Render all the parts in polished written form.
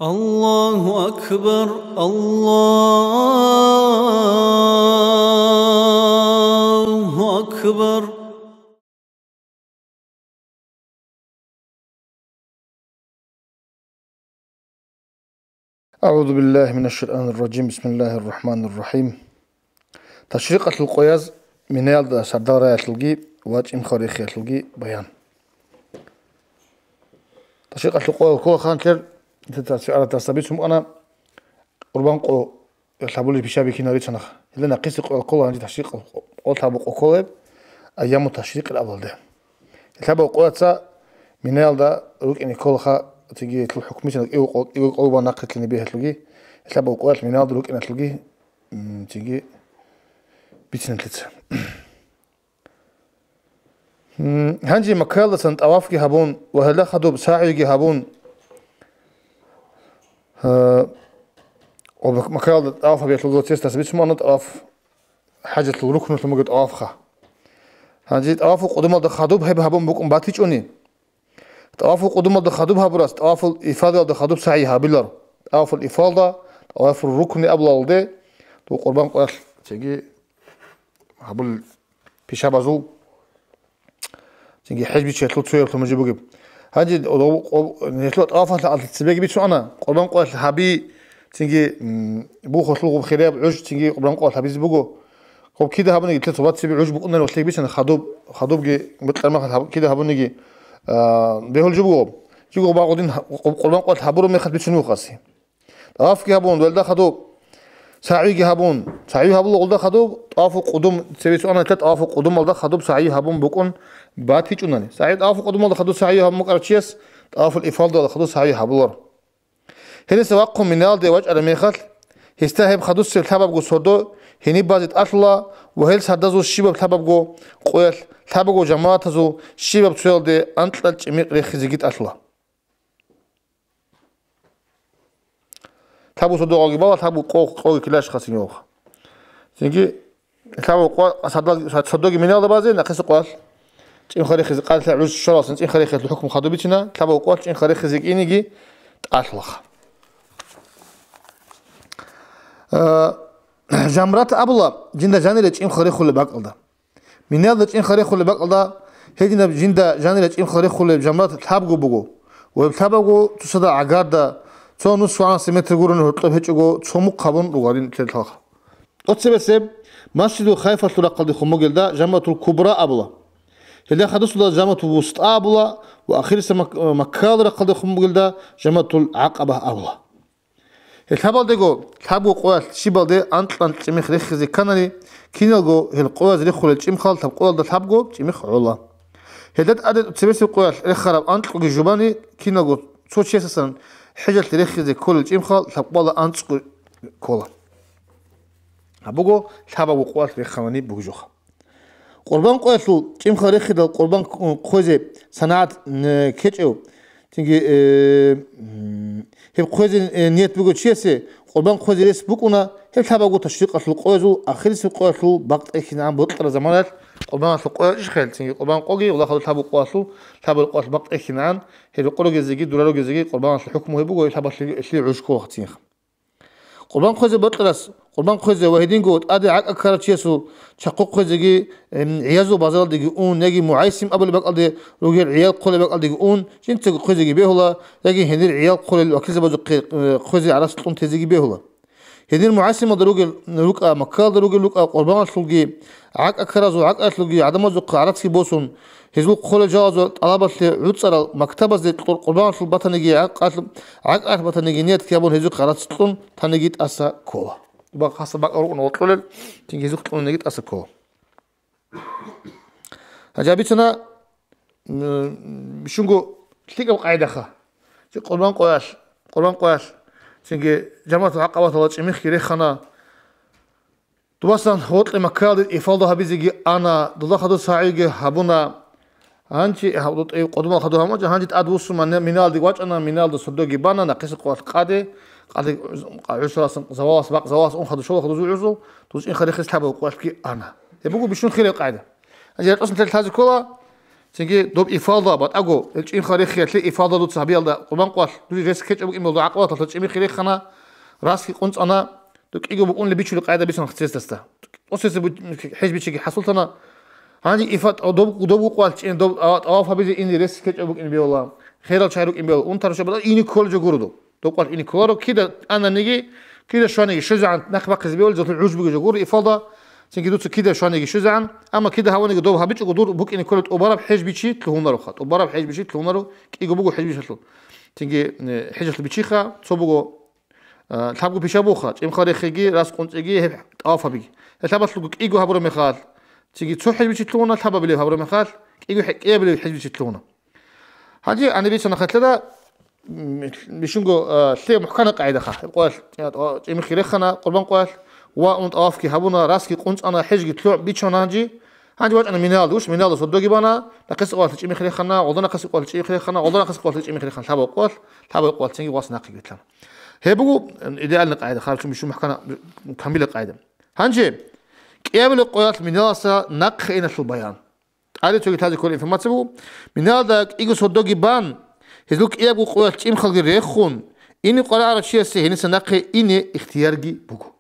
الله أكبر الله أكبر. أعوذ بالله من الشيطان الرجيم. بسم الله الرحمن الرحيم. تشريقة القياز من يالد سردارة يتلقي واجم خاريخ يتلقي بيان. تشريقة القياز كل خانتر على تستبيسهم أنا قربان قو يطلبوا لي بشابي كي نريد سنخ إلا نقيس القول عندي تشريق قلت أبو قولب أيام التشريق الأول ده يطلبوا قوات من يالد روك إني كل خا تيجي تلو حكمي يقول قلبا ناقت لني بيها تلقي يطلبوا قوات من يالد روك إن تلقي تيجي بيتنا تلت هنجي مكالة سنت أوافقي هابون وهلا خدوا بساعي هابون ومكالة أوف بيت لغة تثبت ما نتأوف حاجة الركن مثل ما قلت أوفخه هنجي تأوف قدوم الدخادوب هيب هابون بكم باتيج أني تأوف قدوم الدخادوب هبرست تأوف الإفادة الدخادوب سعيها بيلر تأوف الإفادة تأوف الركن قبل الده تو قربان قال تيجي هبول بيشابزو تيجي حجب شيء تلو ثم جيبو جيب هنجي نتلو تأوف على السباق بيتشو أنا قربان قال حبي تيجي بو خطلو بخراب عج تيجي قبلان قال حبيز بوجو هو كده هبني قلت له سبي عج بقولنا لو تلاقي بيش أنا خدوب جي بتكلم كده هبني جي بيهول جبوا بعضين قبلان قال حبرو ما خد بيش نو خاصي طاف كي هبون دول ده خدوب ساعي جي هبون ساعي هبون قول ده خدوب طاف قدوم سبي أنا تلت طاف قدوم ده خدوب ساعي هبون بكون بعد هيك أناني ساعي طاف قدوم ده خدوب ساعي هبون مكرتشيس طاف الإفضال ده خدوب ساعي هبولر هني سواقهم من نال دواج على ميخل هستهب خدوس الحباب جو صدو هني بازت أطلع وهل سدزو الشباب الحباب جو قويل الحباب جو جماعة زو الشباب تسول دي أنتل جميع رخزيجيت أطلع الحباب صدو عقي بابا الحباب قوي كلاش خاصين يوخ تيجي الحباب قوي صدو من نال بازي نقص قوي تين خريخ خزيق قال تعوز الشراس تين خريخ الحكم خدو بيتنا الحباب قوي تين خريخ خزيق إنيجي أطلع جمرات أبلا جندا جانيلة إم خريخ اللي بقلده من هذا إم خريخ اللي بقلده هيجينا جندا جانيلة إم خريخ اللي جمرات تحبقوا بقو وبتحبقوا تصدق عقارده تو نص عن سمتر يقولون هطلب هيجوا تومو قبون رغارين تلتاخ أتسبب مسجد خايفة تلقى خموجل ده جمرة الكبرى أبلا اللي خدوا ده جمرة الوسط أبلا وأخير مكال رقد خموجل ده جمرة العقبة أبلا الحبال ديجو الحبو قوال شبال دي أنتلان تيمخ ريخزي كانالي كينالجو هالقوال ريخول التيمخال تب قوال ده الحبجو تيمخ علا هدات عدد تبسي قوال ريخرب أنتلو جوباني كينالجو توشي أساسا حاجة ريخزي كل التيمخال تب قوال أنتلو كولا هبوجو الحبو قوال ريخواني بوجوخ قربان قوال تيمخ ريخي ده قربان خوزي صناعة كيتشو تيجي هي خوزي نيت بيقول شيء قربان خوزي ريس بكونا هي تابعوا تشريق القوازو آخر القوازو بقت إخنا عم بطل زمانات قربان القواز إيش خيل تيجي قربان قوي ولا خلوا تابعوا قوازو تابعوا القواز بقت إخنا عن هي القولو جزيجي دولارو جزيجي قربان الحكم هو بيقول تابع شيء عشقو خطيخ قربان خوزي بطلس قربان خوزي واحدين قوت أدي عك أكثر شيء شقوق خوزي عيازو بازال دقيقون نجي معيسم قبل بقى دي روجل عيال قل بقى دقيقون جنت خوزي بيهلا يجي هني العيال قل وكذا بزق خوزي على سلطان تزيجي بيهلا هني المعيسم ده روجل لوكا مكال ده روجل لوكا قربان سلقي عك أكثر زو عك أسلقي عدم زق عرض بوسون هزلو قل جاز طلبت عطر مكتبة زي قربان البطنيجي عك بطنيجي نيت كيابون هزوق عرض سلطان تنجيت أسا كولا بقى خاصة بقى أروح نوصل تيجي زوج تقول نجيت أسكو هجابيتنا بشنجو تيجي قاعدة خا تيجي قربان قواش تيجي جماعة العقبة الله تميخ كريه خنا توصل هوت لمكان إفادة هبيزي أنا ضد خدو ساعي هبونا هانشي هبوط قدوم خدو هما هانشي تأدوس من منال ديواج أنا منال دصدق جبانا نقيس قوات قادة قاعد عشرة زواس بق زواس أون خدوا شغل خدوا زوج عزو توش إن خلي خس حبوا قوات كي أنا يبغوا بيشون خير القاعدة أجي أصلا تلت هذا كله تيجي دوب إفاضة بتأجو الشيء خارج خير إفاضة دوت سبيل ده قربان قال دوي ريسك كتش أبوك إمضاء عقوات الشيء خير خنا راسك قنص أنا دوك إيجو بقول لبيشوا القاعدة بيسون اختيس تسته أساس حج بيشجي حصلت أنا عندي إفاض دوب قال شيء دوب أوافق بيجي إني ريسك كتش أبوك إمضاء الله خير الشيء إمضاء أنت رش بدأ إني كل جوردو دوب قال إني كلارو كده أنا نيجي كده شو نيجي شجعان نخبق زبيول زوت العجب جوجور إفاضة تيجي دوت كده شو نيجي شجعان أما كده هوا نيجي دوب هبيش جودور بوك إني كلت أبارب حج بيشي تلهون رو خات أبارب حج بيشي تلهون رو كيجو بوجو حج بيشي تلون تيجي حجة البيشيخة صوبوجو تحبوا بيشابو خات إم خارج خيجي راس قنت إجي أوافق بيجي تحبت لوك كيجو هبرو مخال تيجي تروح حج بيشي تلونه تحب بليه هبرو مخال كيجو إيه بليه حج بيشي تلونه هذي أنا بيش أنا خدت هذا بيشونجو شيء محكمة قاعدة خا قال إم خير خنا قربان قال وأنت أوافقي هبونا راسكي قنت أنا حج طلوع بيشون عندي واحد أنا منال وش منال صدقي بنا نقص قال تجي مخلي خنا وضنا قص قال تجي مخلي خنا وضنا قص قال تجي مخلي خنا تابع قال تجي واس ناقي قلت لهم هي بقول إذا قلنا قاعدة خارج مش محكمة كمل قاعدة هنجي قبل القيات منال نق إن شو بيان هذا تقول هذا كل إنفورماتيو منال ذاك إيجو صدقي بان هذوك إيه بقول قيات تجي مخلي ريخون إني قرار شيء سهل نسناقي إني اختياري بقول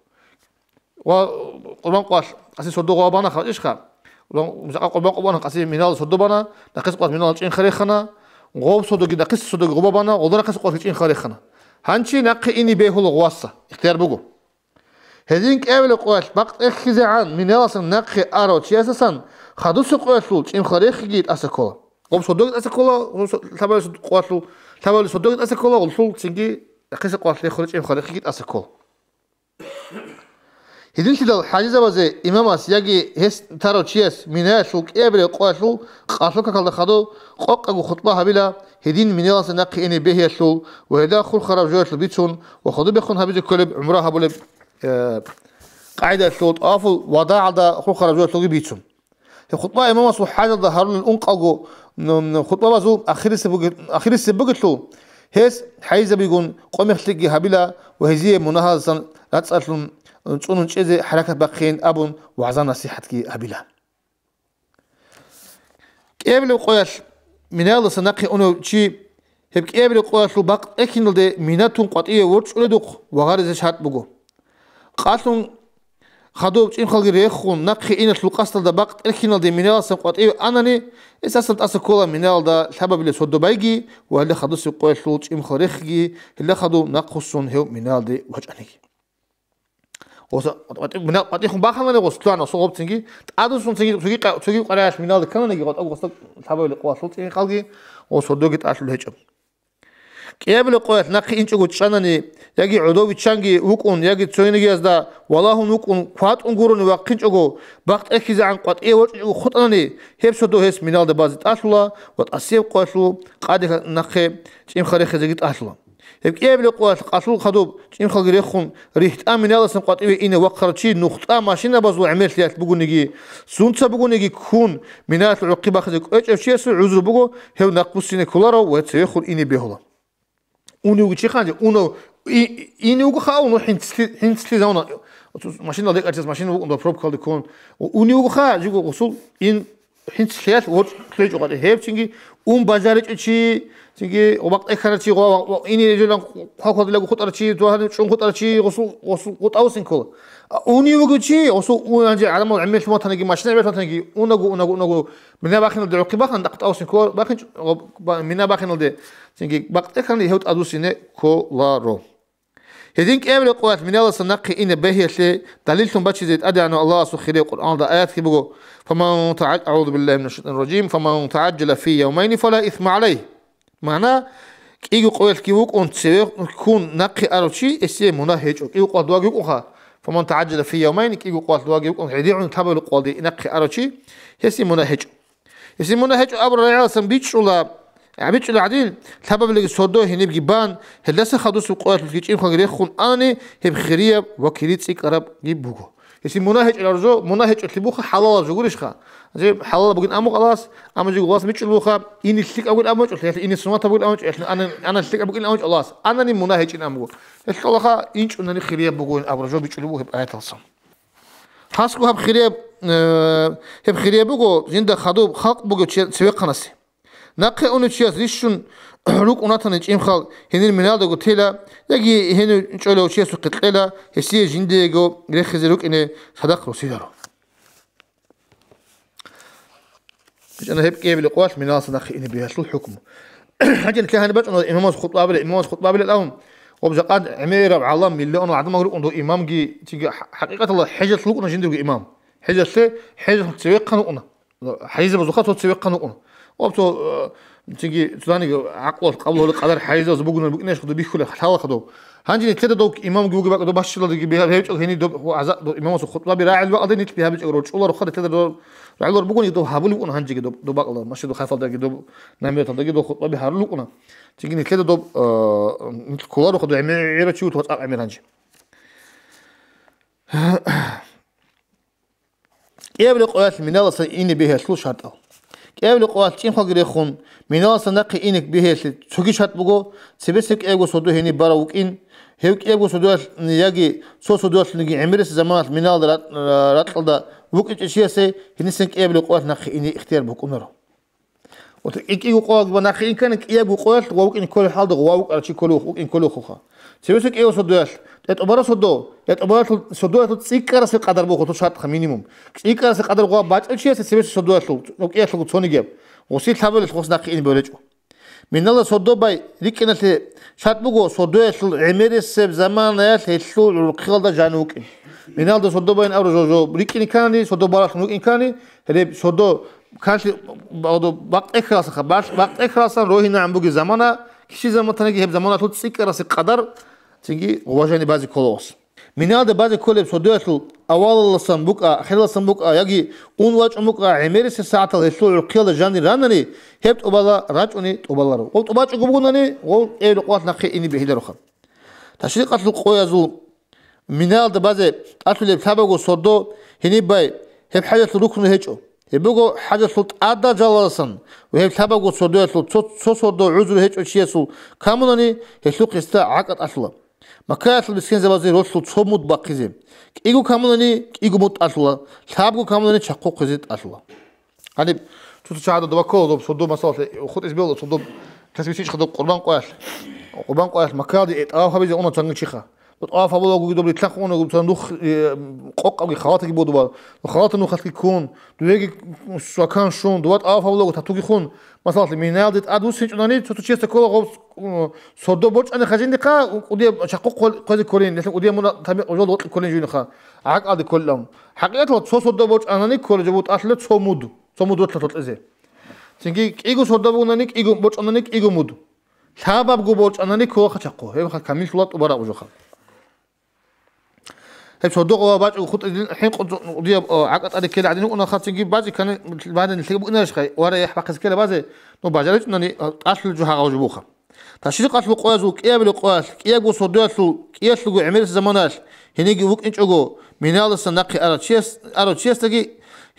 وقربان قال قصي صدق بنا خلاص إيش خا قربان قبنا قصي منال صدق بنا نقص قال منال تجين خارج خنا غوب صدق نقص صدق غوب بنا وضنا قص قال تجين خارج خنا هنشي نقي إني بيهول غواصة اختيار بقول هذينك قبل قال بقت إخذ عن منال نقي أرو شيء أساسا خدوس قال شو تجين خارج جيت أسكولا غوب صدق أسكولا ثبل صدق قال ثبل صدق أسكولا والفول تجي نقص قال تجين خارج جيت أسكولا هذين كده حاجة بزي إمام أسياجي هس ترى شيء منها شو قبل قاشلو قاشلو كلا خدو قاقو خطبها بلا هذين من يلاس نقي إني به شو وهذا خل خراب جوات البيتون وخدو بيخون هبيج كلب عمرها بولا قاعدة شو أفضل وضع على خل خراب جوات البيتون الخطبة إمام أسو حاجة ظهر الأنقاقو خطبة بزو آخر السبق شو هس حيزة بيقول قوم يخلقي هبلا وهذه مناهزة لا تسألون تقولون شيء حركة بقين أبون وعزان نصيحتك أبيلا. قبل قياس من هذا سنقي أنه شيء هب قبل قياس لبق أكيد ده مناتهم قطعية ورش ولا دق وغارز شهاد بقو. قاتلون خدوب إن خلق ريخون نقي إن سلقاست ده بق أكيد ده من هذا سنقطعية أنني أساسا تأسكولا من هذا سبب اللي صدق بيجي وهلا خدوا سقياس لوش إن خريجي هلا خدوا نقصون هو من هذا وجهني. قد يكون باخنا نغسلنا صوب تنجي تعادل تنجي قراش من هذا كنا نجي قد أغسل تحاول القواصل تنجي خالقي وصدقت أصل الهجم قبل قوات نقي إنش قد شانني يجي عدوي تشانجي وكون يجي تسويني جزدا والله وكون قات أنقرون وقتش أجو بقت أكيد عن قات إيه وجه خطني هب صدق هس من هذا بعض أصله وتأسيب قاسلو قادك نقي تيم خارج زجت أصله قبل قوات قاسلو خدوب تيم خارج ريخون ريحت أمين الله سنقات إيه إنه وقرتشي نخطأ ماشينا بزو عملت ليات بقول نجي سونت بقول نجي كون منات العقبة خذك إيش أشياء عذر بقول هو نقصين كلارو وتأخذ إني بهلا اونو چی خانجه اونو اینو خا اونو هنسلی زاونا ماشین دادک ارتش ماشین اون دو پروب کالد کن اونو خا جو اصول این هنسلیات ورد کلیج اوقات هب چینگی اون بازارچ چی چینگی وقت اخر چی قوا اینی جلان خاخد لگو خطر چی تو هن چون خطر چی اصول قطعوسن کل اونو چی اصول اون انجا علم عمل ما تنگی ماشین عمل تنگی اونو من باخن الدعوقي باخن دقت اوسن كول باخن من باخن الد تنجي وقت اخر يهوت ادوسين كولارو هذيك قبل قوات من الله سنقي ان بهي دليلتم باتشي زيت ادعى ان الله سخير القران ده ايات كيبو فمن اعوذ بالله من الشيطان الرجيم فمن تعجل في يومين فلا اثم عليه معناه يجي قوات كيوك اون تكون نقي ارشي اسي منهج يجي قوات دواغ فمن تعجل في يومين يجي قوات دواغ هديعون تبع القول دي نقي ارشي هسي منهج يسمونه هج أبر الرئاسة بيتش ولا عبيتش ولا عدين سبب اللي صدوه هني بجبان هلسه خدوس القوات اللي كيتشين خنجري خون أنا هب خريب وكيليت سيك أرب يبوجو يسمونه هج الأرجو منهج تبوخه حلال جوريش خا زي حلال بقول أمو خلاص أما جو خلاص بيتش البوخه إني السيك أقول أمو إني السمات أقول أمو أنا السيك أقول أمو خلاص أنا ني منهج إن أمو الخلاص إنش أنني خريب بقول أبرجو بيتش البوخه بآية الصم حاسكو هب خريب ჰებ ხირიებუგო ზინდა ხადო ხალყბუგო ცვეყანასი ნაყე უნუჩიას რიშუნ რუკ უნათანი ჭიმხალ ჰენერ მინალდოგო თელა იგი ჰენერ ჭოლო უჩიასუ ყიტყელა ჰესიე ჟინდეგო რეხეზე რუკინე სადახრო სიდარო انا هيب كيف القواش من ناس نخ اني بها شو الحكم حاجه كان بقى امام خطبه بلا لهم وبجقاد عمير على مليون وعد ما يقولوا امام جي حقيقه الله حاجه لقنا جندو امام حاجه حاجه تسويقنا حيز بزخات تسويقنا وبتو تيجي تاني عقل قبل القدر حيز زبغنا بقناش خدو بيخله حاول خدو هانجي تدا دوك امام جوجو بقى دو باش دو بها هيك هني دو هو عزا امام خطبه براعي الوقت نيت بها بيج روج ولا خد تدا دو رعلور بقول يدو هابل يكون هانجي دو بقى ماشي دو خايف دو نامي تدا دو خطبه بهار لقنا تيجي نيت دو كولار خدو عميره تشو توصق عمير هانجي يبلغ قوات من الله سيني بها شو شرط قبل قوات چیم خاگری خون میناس نقی اینک بهش چوکی شات بگو سبسک ایگو سودو هنی باراوک این هیوک ایگو سودو یاگی سودو نگی عمرس زمان مینال راتل دا وک اشیاسه هنی سنک قبل قوات نقی اینی اختیار بکنه وت ایگو قوات بنقی این کنک ایگو قوات وک این کل حال دو وک ارچی کلو وک این کلو خوخا سبسک ایگو سودو اتبارا سودو تسيكر سي قدر بو خطو شرط مينيموم تسيكر سي قدر غوا باچ اشي سي سودو وك يخلو تصونيجب وسي تابل خص نقي ان بولجو من الله سودو باي ريكنت شرط بو سودو عمرس زمان يات هلو القيل دا جانوك من الله سودو باي اورو جو ريكني كاني سودو باراخ نوك ان كاني هلي سودو كانش بعد وقت اخلاص خباش وقت اخلاص روحنا عم بوغي زمانه كشي زمان تنجي هب زمانه تسيكر سي قدر تيجي уважаемый бази колос миналда бази колеб содуатл авалласан бука хиласан бука яги унвач мука эмерис саатал хесул қила жани ранани хепт обала рачуни обаларо ол обач гугунани ол эл қуат нақи ини бехилароха ташриқатл қоязу миналда бази атлеб табаго содо хини бай хеп хаятл рукну хечо хебуго хаятл ада жалаласан وهب табаго содуатл содо узур хечо чиесу камунани хесу қиста ақат асла مكاتل بسكين زبازي روسلو تصمود باقيزي إيجو كامونني إيجو موت أصلا ثابو كامونني شقو قزيت أصلا يعني شو تشاهد دبكول دب صدو مسافة وخد إسبيل صدو تسبيسيش خدو قربان قاش مكادي إتقاف هبيزي أنا تاني شيخة بتقاف أبو لو جدوا بيتلاقون وجدوا تندوخ قق أبي خواتك يبودوا بال وخوات إنه خاتك يكون دويجي سكان شون دوات قاف أبو لو تاتوكي خون مثلا مينال ديت أدوس هيك أناني تشوف تقول غوب صدق بوش أنا خارجين دقة ودي شقق قاضي كلين لكن ودي منا تبي وجود وقت كلين جوين خا عق قاضي كلهم حقيقة صدق بوش أناني كل جبوت أصله صمود وقت تطلع تيجي إيجو صدق بونانيك إيجو بوش أنانيك إيجو مود سبب جو بوش أناني كوا خشقه هي خا كميل شلات وبرا وجوخا هي صدق وباج وخط الحين ودي عقد على كده عدين وأنا خاطر تجيب باجي كان بعدين اللي بقولنا إيش خي ورا يحبق كده بازي نو باجرت إنني أصل جوها وجبوخا تشريق أصل قوازو كيابل قواس كيابو صدقاتو كياسلو عمير زماناش هنيجي وك إنشوجو منال السناقي أرتشيس تجي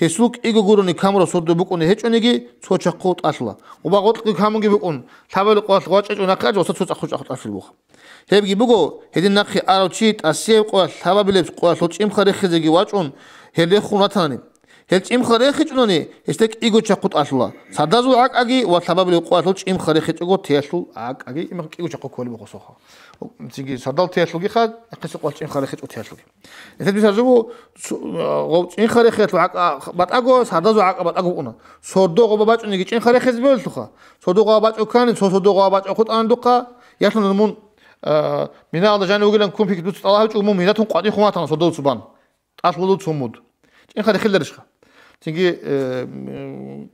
هسوك إيجو جورني كاميرا صدق بكوني هيك أنيجي توشقوت أصلا وبعوض كاميرا بكون تابل قواس قواس وناقج وصوت أخوش أصل بوخ هيبجي بقو هدي ناقي أرتشيت أسيب قواس تابل بلبس قواس لطش خريخ خزجي واجون هلي خوناتاني هلش خريخ خجنوني هستك إيجو تشقوت أصلا صدازو عق أجي وسبب القواس لطش خريخ خجو تيسلو عق أجي إيجو تشقو كل بقصوها تيجي صدال تيسلو جي خد قصة قواس خريخ خجو تيسلو إذا بيسازو قواس خريخ خجو عق بتأجو صدازو عق بتأجو أنا صدق وبابات نيجي خريخ خزبل تخا صدق وبابات أكان صدق وبابات أخذ عندك يحصل المون من هذا جانب يقولن كم فيك دوت الله يجوا مو ميناتهم قاعدين خواتنا صدق سبان أصله تصمد خريخ خلرشخ تيجي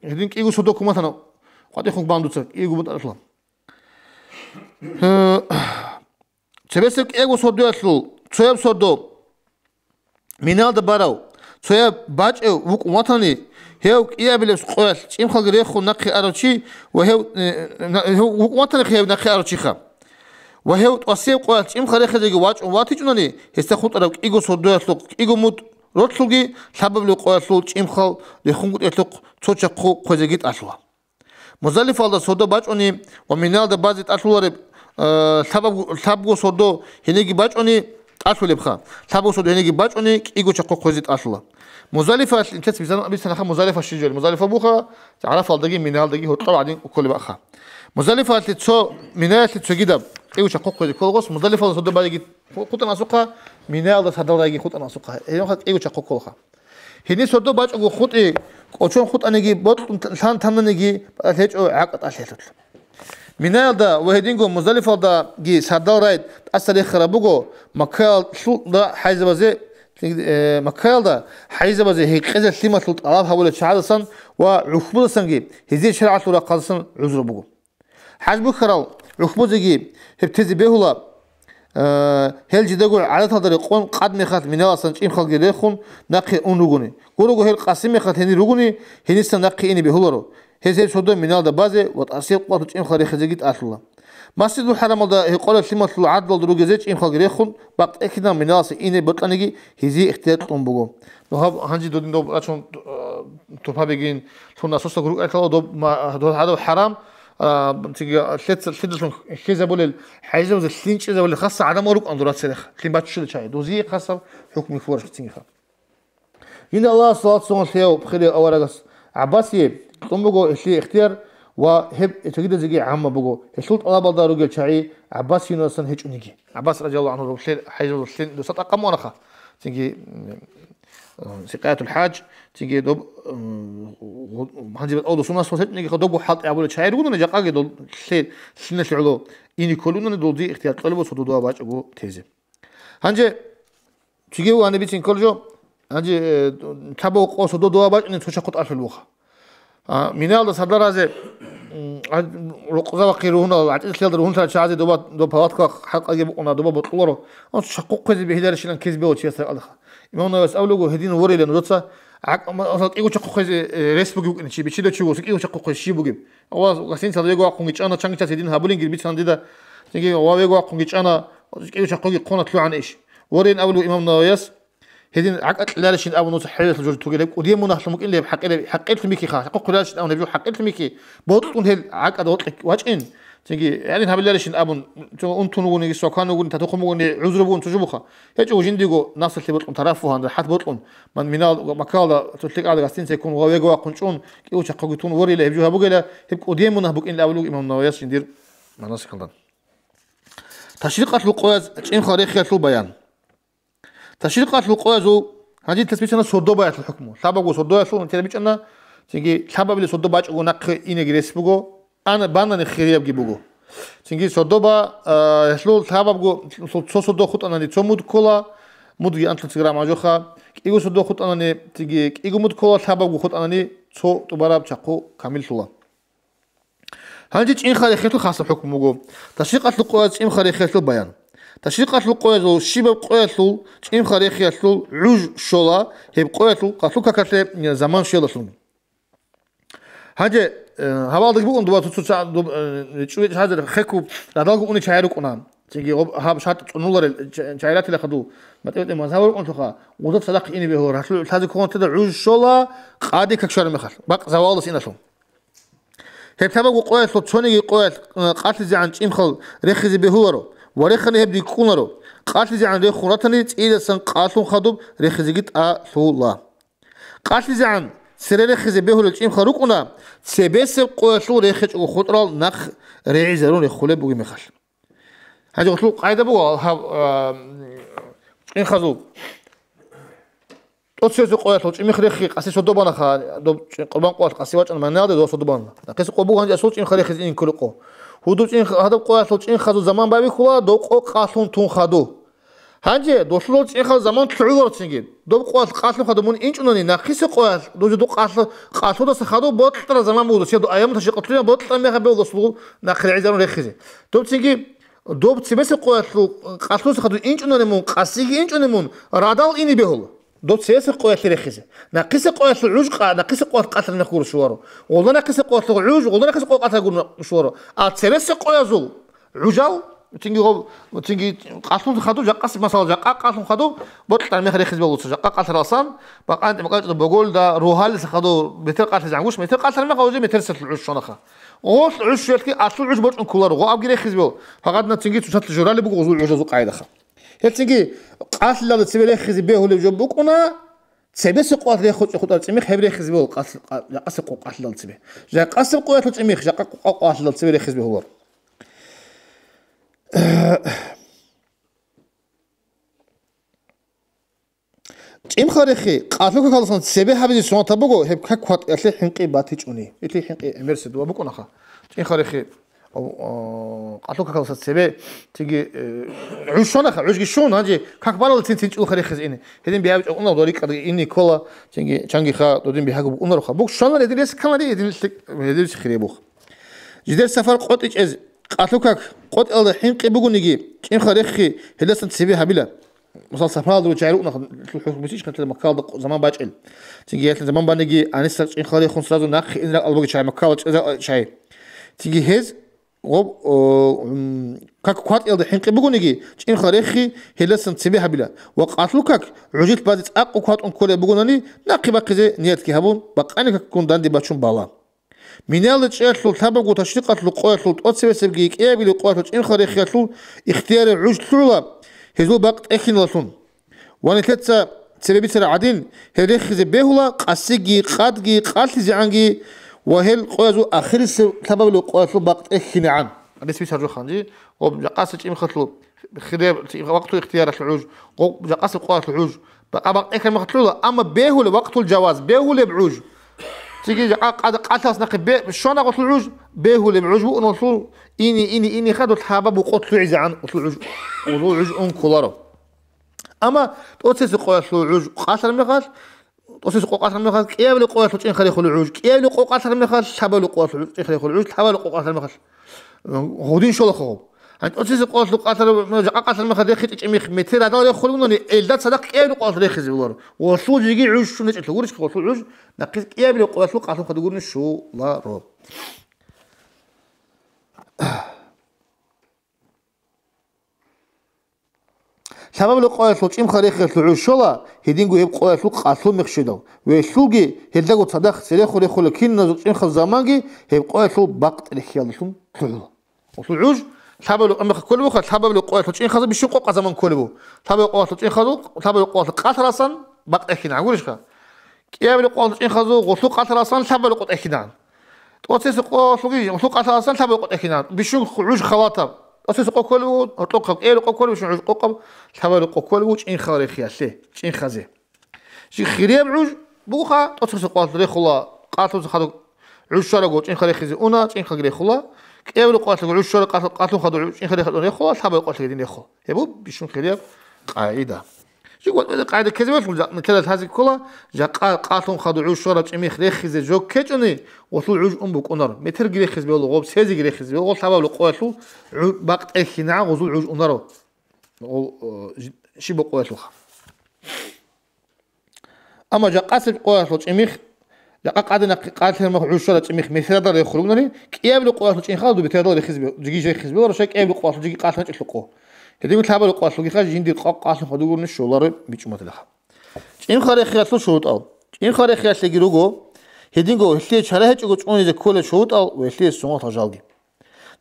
هدينك إيجو صدق مثلا قاعدين خوك باندو تسك إيجو بتأصلا تبسك إيجو صدق أصل شوية صدق من هذا براو شوية باج وك وطني هيو إيه بلبس قوس إيم خلق ريخو نقي أروتشي وهيو وك وطني خيو نقي أروتشي خا وهيو توسيب قوس إيم خلق خزيجي واتي جنوني هستخوت أروك إيجو صدق أصل إيجو مود روتلوجي سبب لو قوسلو چيمخال لخونغ اطلق توچقو قوزيگيت اسوا مزالف алда содо бачони ва минал да базит асуларе сабаб сабго содо хенеги бачони ტაშული ხა თაბოსო დენიგი ბაჭონი კიგო ჩაკო ხოზი ტაშლა მოზალიფა ინცეც ბიზან აბისთან ხა მოზალიფა შეჯელი მოზალიფა ბუხა არაფალდაგი მინალდაგი ჰოტყა ადინ უქოლება ხა მოზალიფა ცო მინაალი ცოგიდა კიგო ჩაკო ხოზი ქოლღოს მოზალიფა სოდაბაგი ხუტანას ხა მინალდა სადალდაგი ხუტანას ხა ენ ხა კიგო ჩაკო ქოლხა ჰინი სოდო ბაჭო ხუტი ყოჩონ ხუტანიგი ბოტ თან თანანიგი ლეჭო აკატაშელოთ მინალდა ვედინგო მოზალიფალდა გი სადალრაით ასარი ხრაბუგო მაქალ სულდა ჰაიზაბაზე მაქალდა ჰაიზაბაზე ჰიყეზე სიმასულ ტალაბ ჰავლა ჩაადასან ვა უხბულსანგი ჰიზი შრაათურა ყალსან უზრბუგო ჰაზბუ ხრალ უხბუზიგი ჰეფთეზი ბეჰულა ჰელჯიდაგო ალათადარი ყონ ყადმე ხათ მინალასან ჭიმხალგი რეხუნ ნახე უნუგუნი გურუგო ჰელ ყასიმე ხათ ჰენი რუგუნი ჰენისთან ნახე ინი ბეჰულარო هذه سودة من هذا بازه وتأثير قوة تجيم خارج خزيجت أصلا مسجد الحرام هذا يقول سمة العدل والدروجزات تجيم خارج ريخون بقى أكيد من الناس إني بطلنيجي هذه اختيار تنبغو نهاب هنجي دودين دوب عشان توبها بيجين ثم نصوص الجروب أكلوا دوب ما هذا حرام تيجي ثلاث خيزة بقول الحاجة وزي الثين شيء زي بقول خاصة عدم أروق أندرات سرخ ثين باتشل شيء دوزي خاصة حكم الفورش تيجيها هنا الله صلاة صون ثياب بخير أورجس عباسي تنبغو إشي اختيار وهب تجد زيجي عامة بغو السلط الله بالدارو جل شعي عباس ينوسن هيج أنيجي عباس رضي الله عنه روسل حاجة روسل دوسات أقام ونخا تيجي سقاية الحاج تيجي دوب هنجي أول سنة صوت نيجي خدوب وحط أول شعير يقولون نجاقا دول سير سنة شعلو إني كلنا دول دي اختيار طلبوا صدوا دوا باج أقول تيزي هنجي تيجي وأنا بيتين كلجو هنجي تابو قوس صدوا دوا باج إن توشة قط ألف الوخا مينال صدرازه رقزا وقيرونا عتيل خيالدرون تاعزي دو بواتكا حق يبقونا دو بطلورو ان شقوق كذي بهدارشلان كذبه وتشيس الخ امام نواس اولغو هدين وري لنوتسا عق اصل ايغو شقوق ريسبوغ انشي بيشيدو تشوغو ايغو شقوق شيبوغ او غاسين ساليغو اقونغي چانا چانغي تاسيدين هابولينغ بيتسانديدا تيغي واويغو اقونغي چانا ايغو شقوق قونا طلع عن ايش ورين اولو امام نواس هدين عقد لارشين أبو نوس حيل الجوج توجد وديم مناخ ممكن اللي حقيت الميكي خا حقوق لارشين أو نبيو حقيت الميكي بوطون هل عقد وطلق واجين تيجي يعني هبل لارشين أبو أنتون وني سكان وني تتوقم وني عذر بون تجوبخا هيك وجين ديجو ناس اللي بطلون تعرفوا هذا حد بطلون من منال مكالا تطلق على غاستين سيكون وواجوا قنشون كيو شققتون وري له بيجوا هبوجلا هيك وديم مناخ بوك إن الأولو إمام نواياس يندير مناسك الله تشريقات القواز إن خارج خيال البيان تشريقات القواز هذه تثبيتنا صدوبة الحكم سببو صدوبة شو نتيجة بيجنا تيجي سبب اللي صدوبة أجو نق إني جريس بقو أنا بانا نخيري أبجي بقو تيجي صدوبة شلو سببو صدوبة خط أنا نتشمود كلا مود أنت تجرا ماجوخا إيجو صدوبة خط أنا تيجي إيجو مود كلا سببو خط أنا نتشو تبارب شقو كامل شلا هذه إن خارج خيط خاص الحكم بقو تشريقات القواز إن خارج خيط البيان تشريقات القوازو شباب قوازو تيم خارجي اسلو عوج شولا هي قوازو قاسو كاكاتي زمان شيلاسون هاجي هوالدك بوكم دوبا توتسو تشوي هذا خكو رادالكو اوني چايرو قنان تيجي هاب شات صنولر چايرات لخدو متى مزاور قنتخا وضت صدق اني به راسل هذا كونت عوج شولا قادي ككشر مخال باق زوالس انسو هي تبغوا قوازو تشوني قواز قاتل زعن تيمخل رخزي بهورو وريخني هبدي كونرو قاتل زعن ريخ خورتني إذا سن قاتلون خدوب ريخ زيجت الله قاتل زعن سر ريخ زبيه للجيم خروقنا سبيس قوتلو ريخ وخطرال نخ ريعزرون يخله بوي مخال هذا قتلو قاعدة بوا إن خذوا أتصل قوتلو جيم خريخي قاسي صدبنا خا دو قربان قوات قاسي واج أنا منادي دو صدبنا قاسي قبوا هنجي أصوت جيم خريخي إن كل قو هودوش إن هذا قواتلو إن خذوا زمان بابي خلا دو قاسون تون خدو هنجي دوشلوش إن خذوا زمان تعور تيجي دو قوات قاسون خدو من إنش أنني ناقص قوات دو قاسون ده سخدو بطل زمان بودو سيدو أيام تشقطلنا بطل ما يخبيه دوشلو ناقل عزارون رخيزي دو تيجي دو تبص قواتلو قاسون سخدو إنش أنني من قاسيجي إنش أنني من رادال إني بيهول دو سياسة قوات رخيزة ناقص قوات العوج ناقص قوات قاتل نقول شوارو والله ناقص قوات العوج والله ناقص قوات قاتل نقول شوارو سياسة قوازو عجال تيجي قاتل خدو جقاس مثلا جقا قاتل خدو بطل ما رخيز بقول جقا قاتل راسان بقى أنت بقول ده روحال خدو مثل قاتل زعوش مثل قاتل ما قوزي مثل سل العوج شنخه غوش العوج شوية كي قاتل العوج بطل كولار غو أبغي رخيز بقول فقط نتيجي تشات الجرال بقول عوج زو قاعدة خا هلتنجي قاتل لا تسبي خزي به ولا جو بقنا تسبس قوات لي خط تميخ هبري خزي به قاتل قاسق قاتل لا تسبي جا قاسق قوات تميخ جا قاتل لا تسبي خزي به هو ჭიმ ხარეხი ყათლო ქალსან ცები ჰაბიძი სონა თაბოგო ჰებ ქაქვატ ეთლი ჰინყი ბათიჭუნი ეთლი ჰინყი ემერსე დუა ბუკონახა ჭიმ ხარეხი ყათლო ქალსან ცები თიგი უშონახა უშგი შონ აჯი ქაქბალალ ცინცინ ჭულ ხარეხი ინი ჰედინ ბიავ ჭუნა დორი ყადი ინი ქოლა თიგი ჩანგი ხა დოდინ ბიჰაგ ბუკუნა ხა ბუკ შონალ ედილეს ქალარი ედილის ედილის ხირებუხ ჯიდერ საფარ ყოტიჭეზ ყათლო ქაქ ყოტელ და ჰინყი ბუგუნიგი ჭიმ ხარეხი ჰედასან ცები ჰაბილა وصل سفراد وجعلونا الحكم بيجيش كانت المكال زمان باجل تيجي زمان بانجي أنا سرقين خالي خمس رازو ناخ إن رأى الوجه شاي مكال شاي تيجي هز غب كاك قات يلد حنق بقولنيجي إن خارخي هلسن تبيها بلا وقاتلو كاك عجيت بعد أقو قات أن كل بقولني ناقي بقى نيت كهبون بقى أنا كون داندي باتشون بالا منال تشيلو تابع وتشريقات لقواتلو تأثير سبجيك إيه بلي قواتلو إن خارخي تلو اختيار عجلو هزول بقت أكين لطون وانا تلتسا سببي ترى عدين هل خذ بهلا قاسجي قادجي قاتل زعنجي وهل قوازو آخر سبب لو قوازو بقت أكين عن أنا سبي سرجو خانجي وبجقاس إم خطلو خذ وقت اختيار العوج وبجقاس قوات العوج بقى أكين مخطلو أما بهلا وقت الجواز بهلا بعوج تيجي قاتل نقب شلون قتل العوج بهلا بعوج ونوصل إني خدوا الحباب وقتلوا عز عن قتلوا عوج ولو عوج كولارو أما توصيص قوات العوج قاتل مخاش توصيص قوات المخاش كيف لو قوات العوج خلي يخلوا العوج كيف لو قوات المخاش حبوا لو قوات العوج خلي يخلوا العوج حبوا لو قوات المخاش هودين شو لخوهم عند توصيص قوات قاتل المخاش يخيط إميخ متر هذا يخلون إلدات صدق كيف لو قوات العوج يخزي وصول يجي عوج شو نجت تقولش قوات العوج نقيس كيف لو قوات قاتل خدقون شو لا روب سبب القوات لو تيم خارخ لو شولا هيدينغو يب قوات لو قاتل مخشدو ويشوغي هلدغو صدق سريخو لخو كين نزو تيم خ زمانغي هيب قوات لو بقت الخيالشم كلو وصلعوج سبب لو امخ كل وقت سبب لو قوات لو تيم خ بشقق زمان كلبو سبب قوات لو تيم خ سبب قوات قاتل اصلا بقت اخين عقولش خ كيف لو قوات تيم خ غسو قاتل اصلا سبب لو قوات اخين توصيص قوات لو قاتل اصلا سبب قوات اخين بشو عوج خلاطه أساس قوكلو أطلق إيه قوكلو شو عج قوكب حوالي قوكلو إن خارخ ياسه إن خزه شيء خيريب عج بوخا أساس قوات ريخ الله قاتل خدو عج شرق إن خارخ يزه أنا إن خارخ الله كأول قاتل عج شرق قاتل خدو إن خارخ ريخ الله حوالي قاتل يدين ريخ يبو بيشون خيريب قاعدة شو قلت قاعدة كذا من كذا هذه كلها جا قاتل خدو عج شرق إن خارخ يزه جو كتجني وصل عج بوك أنار متر جريخ يزه بيقول غوب سيز جريخ يزه بيقول حوالي قاتل بقت أخينا غزول عج أنارو شي بقوات لخ أما جا قاسب قوات لخ إميخ جا قاعدنا قاتل ما عج شرق إميخ مثل دار يخرجونني كيف لقوات لخ إن خالد بتدار يخزبي جيجي جي خزبي ولا شيء كيف لقوات لخ جيجي قاتل ما تلقوه هذي مثل حوالي قوات لخ خارج جندي قاتل خدوقون الشولار بيجمع لها إن خارج خياط شروط أو إن خارج خياط لجروجو هدينجو هسلي شراه تجو تقولي إذا كل شروط أو وهسلي السماء تجاوبي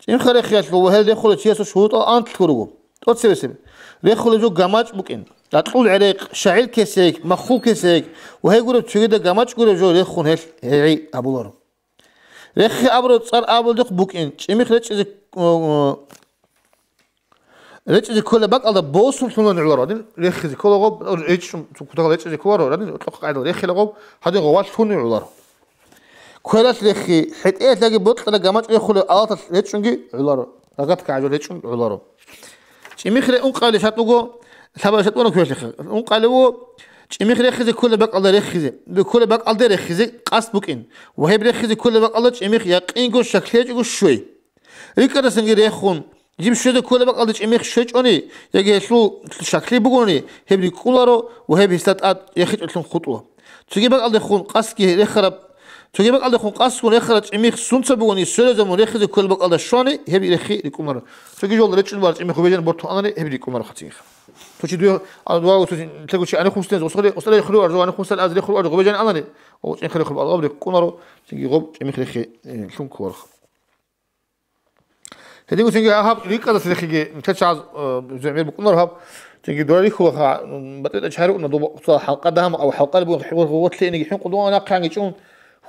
إن خارج خياط لو هل دخل شيء شروط أو أنت تخرجوا تسبب دخل جو جماعة بكين لا تقول عرق شعير كسيك مخول كسيك وهي يقول تشيد جماعة يقول جو دخل هي أبو لارو رخ أبرد صار أبو دخ بكين شميخ ليش إذا كل بق على بوسم ثمن على رادين رخ إذا كل غب ليش كتقول ليش إذا كل رادين أطلق قاعدة رخ لغب هذا غواش ثمن على رادين كويس لخي حتى إيه تلاقي بطل جماعة يدخل آلات ليش نجي على راد لقط كعجو ليش على راد شميخ أن قال شاتوجو سبب شاتونا كويس لخي أن قالوا شميخ رخ إذا كل بق على رخ إذا بكل بق على رخ إذا قاس بكين وهي برخ إذا كل بق على شميخ يقين جو شكله جو شوي ريكارد سنجي رخون جيب شو كل بق على شميخ شوي أني يجي شلو شكله بقولني هبري كولارو وهي بيستات يخيط لهم خطوة تجيب بق على خون قاس كي رخرب تجيب بق على خون قاس كون يخرج شميخ سنت بقولني سؤال زمان رخ إذا كل بق على شاني هبري رخي ريكومر تجي جول ريتشل بارش شميخ وبيجن برتو أنا هبري ريكومر خطير تجي دو أدوار تقول شيء أنا خمسة وصل يخلو أرجو أنا خمسة الأزل يخلو أرجو وبيجن أنا أو شيء يخلو بالأرض ريكومر تجي غب شميخ رخي شون كورخ هديكو تنجي هاب ريكا ده سيخيجي تشعز زعمير بكونر هاب تنجي دوري خو بتقدر تشهروا إنه دو حلقة دهم أو حلقة بيقول حوار تلاقي نجي حين قدوة أنا قاعد يجون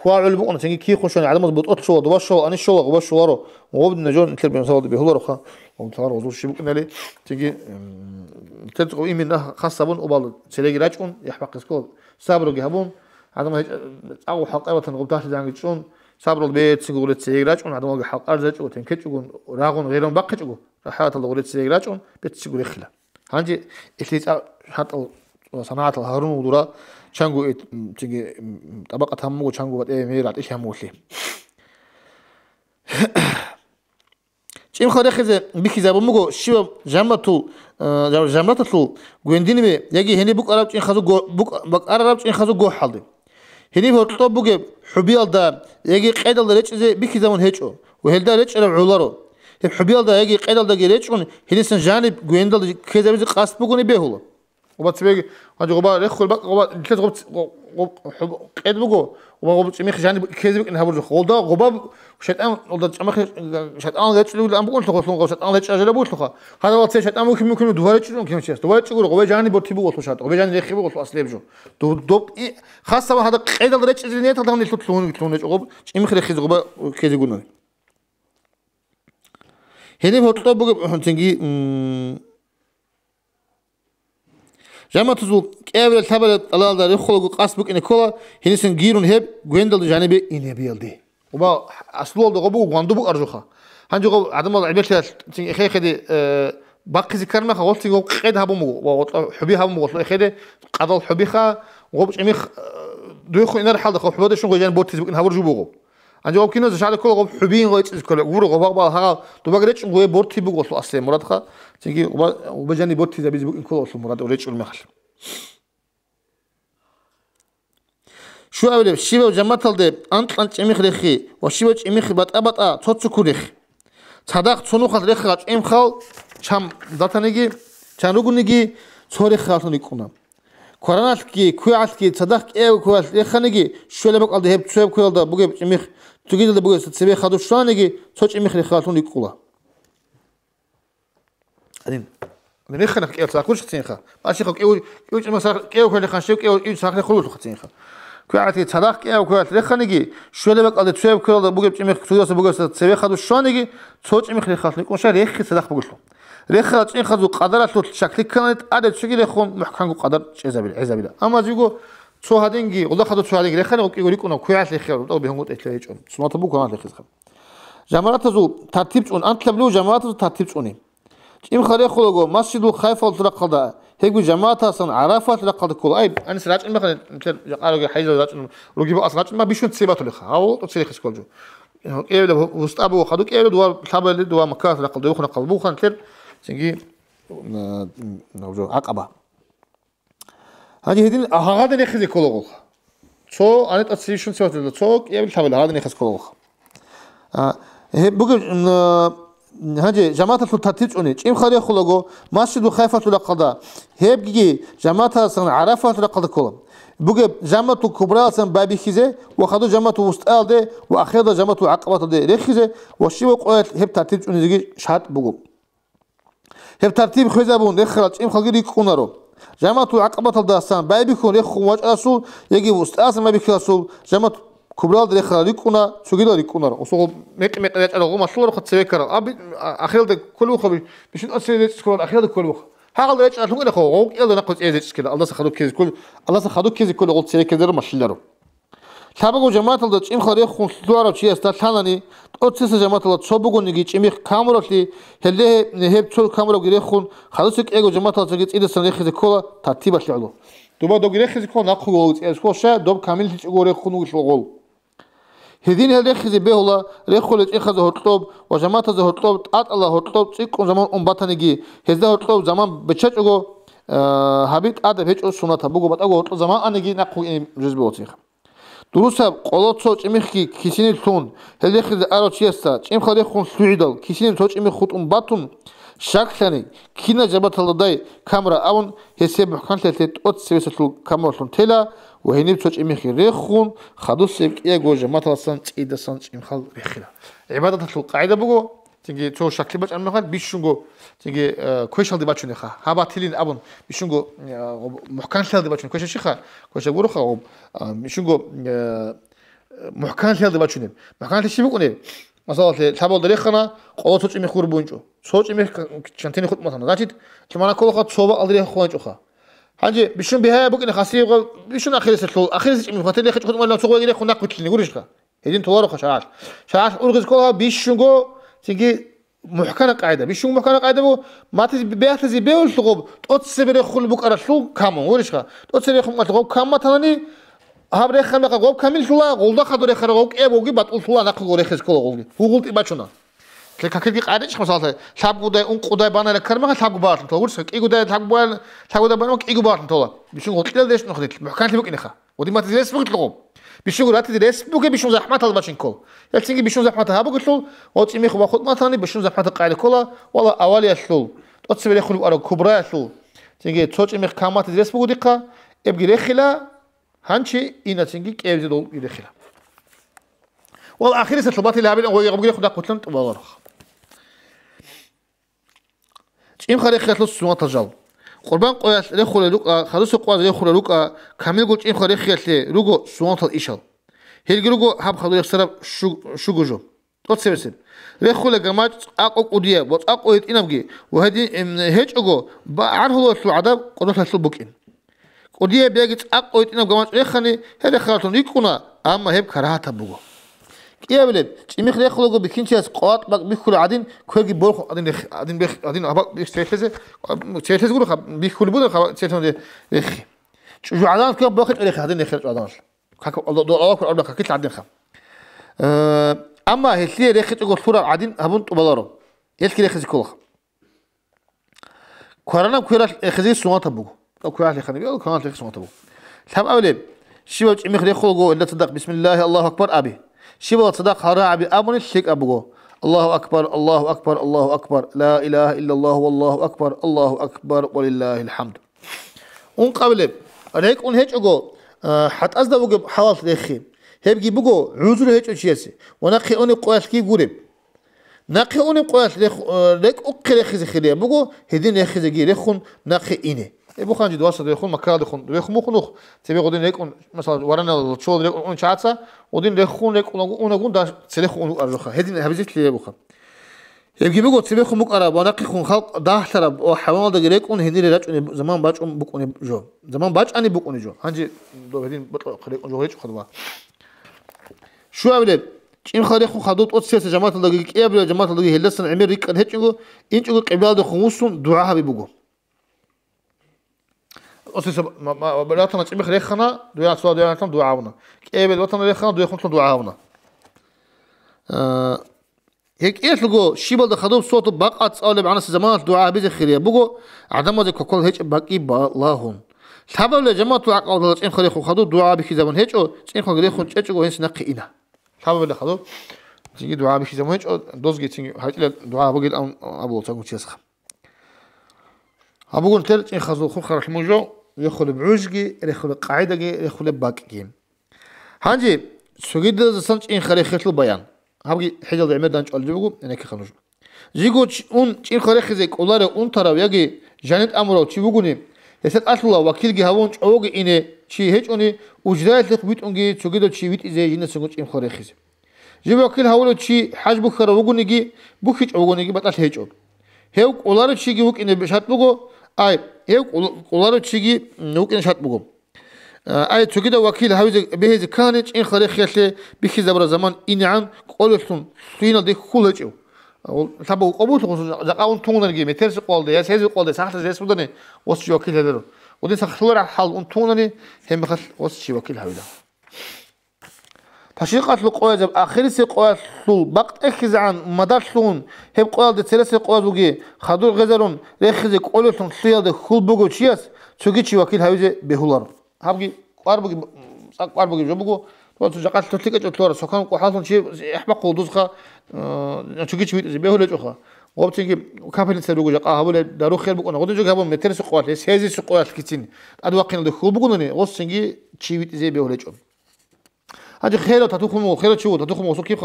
خو على بقول تنجي كي خوشون على مز بتقط شو دوا شو أنا شو غبا شو ورا وغب النجون أنت بيمسود بيهلا رخا ومثار وزور شيء بكون عليه تنجي تلتقوا إيه منها خاصة بون وبال تلاقي راجعون يحبق سكول صابروا جهبون هذا ما أو حلقة مثلا غبتاش دانجي شون صابروا البيت سيقولوا تسيراجون هذا ما حلقة أرزج وتنكتشون وراغون غيرهم بقتشون راحات الله قولت سيراجون بيت سيقول خلا هانجي إثليت حتى صناعة الهارون ودورا شانغو تيجي طبقة همو شانغو بات ميرات إيش هموشي شيم خارج بيكي زابو مغو شيو جاماتو غوينديني بي يجي هني بوك عرب تين خازو بوك عرب تين خازو جو حالدي هني بوتو بوك حبيال دا يجي قيدل ريتش بيكي زمان هيچو وهلدا ريتش علولارو حبيال دا يجي قيدل دا ريتشون هنيسن جانب غويندل كيزا بيز قاس بوغوني بيهولو وبات سبيغي هاجي غبا ريخول باك غبا كيز غب قيد بوغو وغبا تشميخ جانب كيزا بيك نهبرجو غولدا غبا شيطان ولدا تشميخ شيطان ريتش لو ام بوغول تخلون شيطان ريتش اجلا بوغول هذا وقت شيطان ممكن دواريتش كيم شيس دواريتش غبا جانب بوتي بوغول شات غبا جانب ريخي بوغول اصلي بجو دو خاصه هذا قيدل ريتش نيت تاون تلون غبا تشميخ ريخي غبا كيزا غونو هني بوتو بوغ تنجي جاماتو كابل تابل الله دا يخلق قاسبك ان كولا هنيسن غيرون هب غويندل جانبي ان بيلدي وبا اصلو دو غبو غاندو ارجوخا هانجو عدم عبيت تي خيخدي باقي ذكرنا خولتي قيد هبمو حبي هبمو خيدي قدل حبيخا وغبش اميخ دوخو ان الحال خو حبوده شنو جان بوتي ان هبر جوبو انجو كينو زاد كل غب حبين غيت كل ورو غبا ها دوبغريتش غوي بورتي بوغو اصلي مراد خا تيجي وبجاني بورتي زبيز بوك ان كل مراد وريتش المخل شو أولي شيبة جماعة الدب أنت إميخ رخي وشيبة إميخ بات توتسكوريخ صدق صنوخات رخي إمخال شام داتنيجي شانوغنيجي صوريخ خاطنيكونا كوراناتكي كوياتكي صدق كويات رخانيجي شو لبك على هب شو كويال دا بوجي إميخ تجيد دا بوجي تسبي خادو شانيجي صوت إميخ رخاطنيكولا أدين نخنا كيو تلاقوش خطينخا ماشي خو كيو كيو كل خانشيو كيو ساخن خلوش خطينخا كوياتي صدق كيو كويات رخانيجي شو لبك على تسبي كويال دا بوجي إميخ توياس بوجي تسبي خادو شانيجي صوت إميخ رخاطنيكونا رخي صدق بقولهم رخات إن خذوا قدرات شكل كانت عدد شكل يخون محكم قدر عزابيل أما جيجو شو هادينجي ولا خذوا شو هادينجي رخنا وكيقول لكم كويات لخير ولا بيهمون إتلاقيهم سمعت أبوك أنا لخير جماعات زو ترتيب شون أنت لبلو جماعات زو ترتيب شوني إم خليه خلقوا مسجد خايف الرقدة هيك جماعات أصلا عرفت الرقدة كل أي أنا سرعت إن مثلا مثل قالوا حيزة سرعت رجيبوا أصلا ما بيشون تسيباتوا لخ أو تصير خس كل جو إيه ده وستابو خدوك إيه دوار ثابل دوار مكان الرقدة يخون قلبو خان كل تيجي نوجو عقبة هذه هدين هذا نخذ كلوغ شو أنا تأسيشون سويت له شو يبي ثابل هذا نخذ كلوغ بقول هذه جماعة الترتيب أني إم خارج خلقو مسجد خايفة القضاء هبجي جماعة سن عرفة القضاء كلهم بقول جماعة كبرى سن بابي خزة وخذوا جماعة وسط ده وأخذوا جماعة عقبة ده رخزة وشيء قوات هب ترتيب أني زي شهاد بقول هب ترتيب خزابون دخلت إم خلقي يكونارو جماعة عقبة الداستان بابي يكون يخون وجه أصول يجي وسط أصل ما بيكون جماعة كبرى دخل يكونا شو كده يكونارو وصل ميت على غوما صور خد سويكرا أبي أخير ده كل وخبي بيشون أصل سكول أخير ده كل وخ هذا ليش أشوف إنه خو يلا نقص إيه كده الله سخدوك كذا كل الله سخدوك كذا كل غلط سويكرا ماشيلارو تابعوا جماعة الله إم خارج خون سلوارو شيء استثناني أتصل جماعة الله تصبغون نيجي إمي كاميرا لي هله نهب تول كاميرا غير خون خلاصك إيجو جماعة الله تجيت إذا سنة خذ كولا ترتيب أشياء دوبا دوغير خذ كولا نقول إيش شيء دوب كامل تيجي غير خون ويشغل هذين هله خذ به الله رخولت إخذ هرطوب وجماعة هرطوب أت الله هرطوب تيكون زمان باتنيجي هذا هرطوب زمان بتشجعه هابيت أدب هيج أصلا تبغوا بتأجوا زمان أنيجي نقول جزء بوتيخ دروسا قلات صوت إمخي كيسين التون هل يخذ أراد يستا إم خليه خون سعيدل كيسين صوت إمخ خطون باتون شكلني كينا جبت الله داي كاميرا أون هسيب محكان تلتت أت سويسة الكاميرا تون تلا وهني صوت إمخي ريخون خدوس سيب إيه جو جماعة الصنع إيدا صنع إم خل ريخلا عبادة القاعدة بقو tinggi co shakli bach anmagan bishungo tinggi kweshal di bachune kha habatilin abun bishungo muhkan shal di bachune kwesha shikha kwesha guru kha bishungo muhkan shal di bachune muhkan shibukune مثلا تابل دريخنا قوة توجي مخور بونجو توجي مخ شنتين خد مثلا значит كمان كل خد صوبة أدري خوانج أخا هنجي بيشون بها بقول خاصية قال بيشون آخر سلول آخر شيء من خاطر اللي خد ولا صوبة اللي خنا قتلني قولش كا هدين توارو خشاعات شاعات أرجع كلها بيشون جو تيجي محكمة قاعدة بيشون محكمة قاعدة بو ما تزي بيعت زي بيول تقول تقص خل بك أرسلو كامون قولش كا تقص خل تقول كام مثلاً هابري خم قوب كامل شلا قولدا خدوري خرقوق ابوغي باتول شلا نقغوري خسكول قولغي فوغولت اباچونا كاكدي قادش مثلا ثابغوداي اون قوداي بانا لكرما ثابغ بارتن تورس كيغوداي ثابغوداي بانا كيغو بارتن تولا بيشون قتل ديش نخديت محكان لبك انخا ودي ما تدرس بقت لغوب بيشون رات تدرس بوكي بيشون زحمه الباشينكو يلتيغي بيشون زحمه هابغ قتل وتيمي خو باخد ما ثاني بيشون زحمه قاعده كولا ولا اولي يشلو تتصبري خلو ارو كبرى يشلو تيجي توچمي كامات تدرس بوغديقا ابغي رخلا هانشي إنا تنجي كيف يدول يدخله والأخير ستلبات اللي هابين أو يقبل ياخد قتلن تبالغ إم خارج خيط للسوان تجال قربان قويس لخول لوك خلص قواد لخول لوك كامل قلت إم خارج خيط لوجو سوان تل إيشال هيل جلوجو هاب خلو يخسر شو جوجو تسبسب لخول جماعة أقو قدية بس أقو يتنبجي وهدي هيج أجو بعد هو العذاب قدرت تلبكين وديه بيجت أقوى إنه جماعة إخني هذا خاطر يكونا أما هيب كراهة بوجو كيا بلد تيمي خليه خلوجو بكينشيس قات بق بيخلو عدين كوجي بورخ عدين أبغى بيستيفز تيفز يقولوا بيخلو بودر تيفز إخي شو عدان كيا باخد إخي عدين إخي عدان الله أكبر الله كيت عدين خم أما هالشيء إخي تقول صورة عدين هبون تبلارو يلكي إخي كلها كورانا كورا إخي سوات بوجو أو كواحد اللي خليني أو كمان اللي خصمته الحب أولي شيبة إمي خلي خلقه إلا تصدق بسم الله الله أكبر أبي شيبة تصدق هراء أبي أبوني الشيك أبوه الله أكبر الله أكبر الله أكبر لا إله إلا الله والله أكبر الله أكبر ولله الحمد قبل عليك هيك أقول حتى أصدق بوجب حواس لخي هيبجي بوجو عذر هيك أشياء ونقي أني قوس كي قريب نقي أني قوس لك أقل خزي خليه بوجو هدين خزي جي لخون نقي إني بخان جد واسط يخون مكان يخون يخون مخنوخ تبي قدين ليكون مثلا ورانا الشغل ليكون شاتسا ودين ليكون ليكون ونقول ده سليخون أرجخه هدين هبزيت ليه بخان يبقى بيقول تبي خون مك أراب ونقي خون خلق ده ترى وحوال ده ليكون هني لراج زمان باج بكون جو زمان باج أني بكون جو هنجي دو هدين بطلع خليك جو هيك خدوا شو أبلي إن خليك خون خدوت أتصل جماعة الله إيه أبلي جماعة الله هلسن عمير ريك هيك جو إنش جو قبل ده خمسون دعاء بيبقوا أصلاً ما بلاتنا تيمي خليه خنا دويا سوا دويا نتام دعاونا كأبل بلاتنا خليه خنا دويا خنتم دعاونا هيك إيش لقو شيبل دخلوا صوت بقعة سؤال بعنا زمان دعاء بيجي خيرية بقو عدم ذيك كل هيك باقي باللهون تابع لجماعة عقل تيم خليه خدوا دعاء بيجي زمان هيك أو تيم خليه خن هيك أو هنس نقينا تابع لخدوا تيجي دعاء بيجي زمان هيك أو دوز تيجي هيك دعاء بقول أم أبو تقول تيسخ أبوقول تلت إن خذوا خو خرج موجو يخل بعوجي يخل قاعدة يخل باقي هانجي سجيد الصنج إن خلي خيطل بيان هبقي حجل العماد دانش الجوجو إنك خرج جيجو إن خلي خزيك الله أون ترى يجي جانت أمره تشوفوني يسأل الله وكيل جهون أوجي إنه شيء هيك أني وجدت لقبيت أنجي سجيد شيء بيت إذا جينا سجود إن خلي خزي جيب وكيل هولو شيء حاج بخير وجوني جي بخيج أوجوني جي بتأث هيك هيك الله شيء جيوك إنه بشهد بقو أي هيك قلارو شيء نوك شات بقوم أي تجد وكيل هاوز بهذا كانت إن خلي خياله بخي زبر زمان إن عن قولتون سوينا ده خلجوا تبغى قبول تقول زقاون تونر جيم ترس قال ده يسهل قال ده ساعات زي سوداني وش وكيل هذا ودي سخلور على حال أن تونري هم خل وش وكيل هذا تشيقات القواز آخر سقواز سول بقت أخذ عن مدرسون هم قواز الثلاث قواز وجي خدور غزرون رخز قولتون سياد خل بقو شياس تجي وكيل هاوزة بهولار هبقي قاربقي جبقو وتجاقات تطلق تطلع سكان قحاطون شيء إحبق ودوزخا تجي شوي بهولا جوخا وبتيجي كابل سلوك جاقا هبولا دارو خير بقونا غدو جوك هبون متر سقوات سيزي سقوات كتير أدواقين ده خل بقونني غص تيجي شيء زي بهولا جو 아주 خير تاتوخم خير شو تاتوخم وسو كيف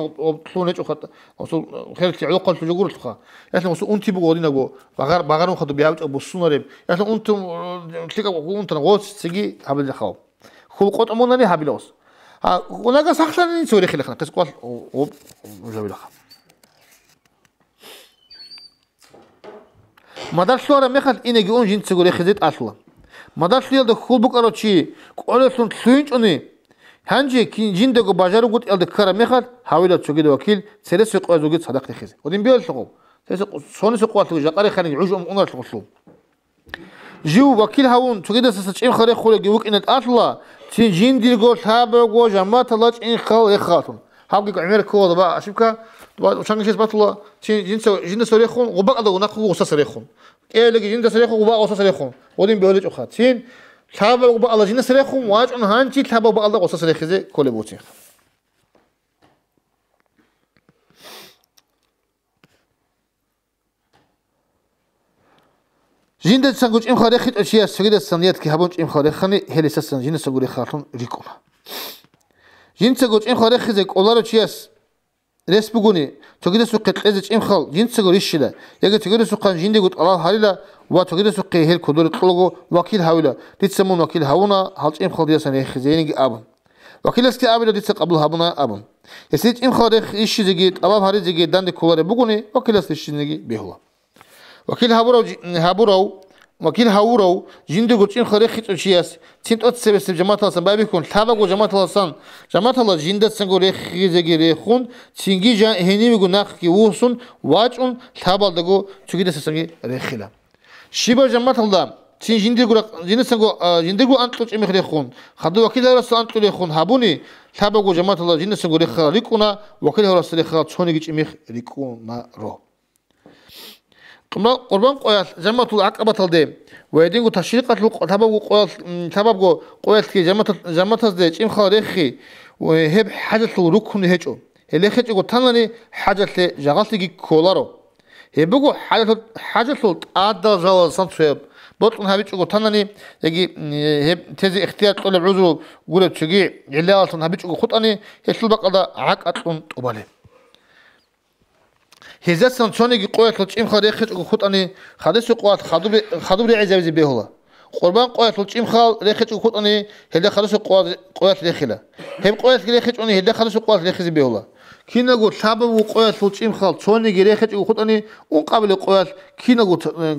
خلونه چوخات وسو خير تعلو قال تجور تخا يعني وسو انتي بغودينا go باغارون خدو بياوچ بوسونورب يعني انتم تلقى انتن غوس سيجي حبل خاو خو قطموناني حبلوس 아 오나가 saksan이 소리 خلخنا 그래서 꼴 저비라ха 마달소라 메ხალ ინეგი ონ ჟინცეგორე ხეზეთ ასლა 마달소ელდა ხულბუკაროჩი ყოლესուն ხვინჭუნი ჰანჯი ჟინდეგო ბაჟარო გუტ ელდა ქარა მეხალ ჰავილა ჩოგიდო ვაკილ ცერესე ყვაზუგი სადახ ხეზე ოდინ ბიოლსო ეს სონისე ყვათუ ჟაყარი ხანი უჟ უნარ ხულუ ჟიუ ვაკილ ჰაუნ ჩოგიდასა ჭიმ ხარე ხულეგი უკინეთ ასლა ცინ ჟინდილგო თაბოგო ჟამათლა ჭინ ხალ ეხალთუნ ჰავგი ყმერ ქოლა ბა აშიფკა وشانجيس بطلة جنس سريخون وبقى ونقو وصا سريخون كيلك جنس سريخون وبقى وصا سريخون ودين بيولج أخات تين ثابا وبقى الله جنس سريخون واج أن هانتي ثابا وبقى الله وصا سريخزي كل بوتين جنس سانجوج إم خارخيت أشياء سجدة سنيات كهبونج إم خارخاني هلسة سان جنس سجوري خاتون ريكونا جنس سانجوج إم خارخيزي كولارو أشياء رسبوغوني تجد سوق قلزج إمخال جنس غريشلا يجد تجد سوق جندي قط الله هاليلا وتجد سوق هيل كدور طلقو وكيل هاولا تتسمون وكيل هاونا هالش إمخال دياسن يخزيني أبن وكيل اسك أبدا ديتس قبل هابنا أبن يسيج إمخال إيش زجيت الله هاري زجيت داند كولار بوغوني وكيل اسك إيش زجيت بيهلا وكيل وكيل هاورو جندي قط إمخال يخيط أشياس تنت أتسبس جماعة الله بابيكون ثابق جماعة الله جماعة الله جندت سنقول يخيزجي ريخون تيجي جان هني بيقول ناخي ووسون واجون ثابق دقو تجد سنجي ريخلا شيبر جماعة الله تين جندي سنقول جندي قول أنتلوش إمخ ريخون خدوا وكيل رسول أنتلو ريخون هابوني ثابق جماعة الله جندت سنقول ريخلا ريكونا وكيل رسول ريخلا تونيجي إمخ ريكونا رو قربان قويل جماعة العقبة الدي ويدينغو تشريقات تبابو قويل كي جماعة الدي إم خارخي وهب حاجة الركن هجو اللي خجو تناني حاجة جغالتي كولارو هبغو حاجة التعادل جال سانتويب بطن هبيجو تناني يجي هب تزي اختيار طلب عزو قولت شجي علالتن هبيجو خطاني يسل بقى عقاتون طبالي هزاسن چونيگي قويتل چيم خارخيت خطاني خادس قوات خادو ري عزيز بيهلا قربان قويتل چيم خال ريخيت خطاني هدا خادس قوات ريخلا هم قويت ريخيت اني هدا خادس قوات ريخيز بيهلا كينغو سبب قويتل چيم خال چونيگي ريخيت خطاني اون قبل قوات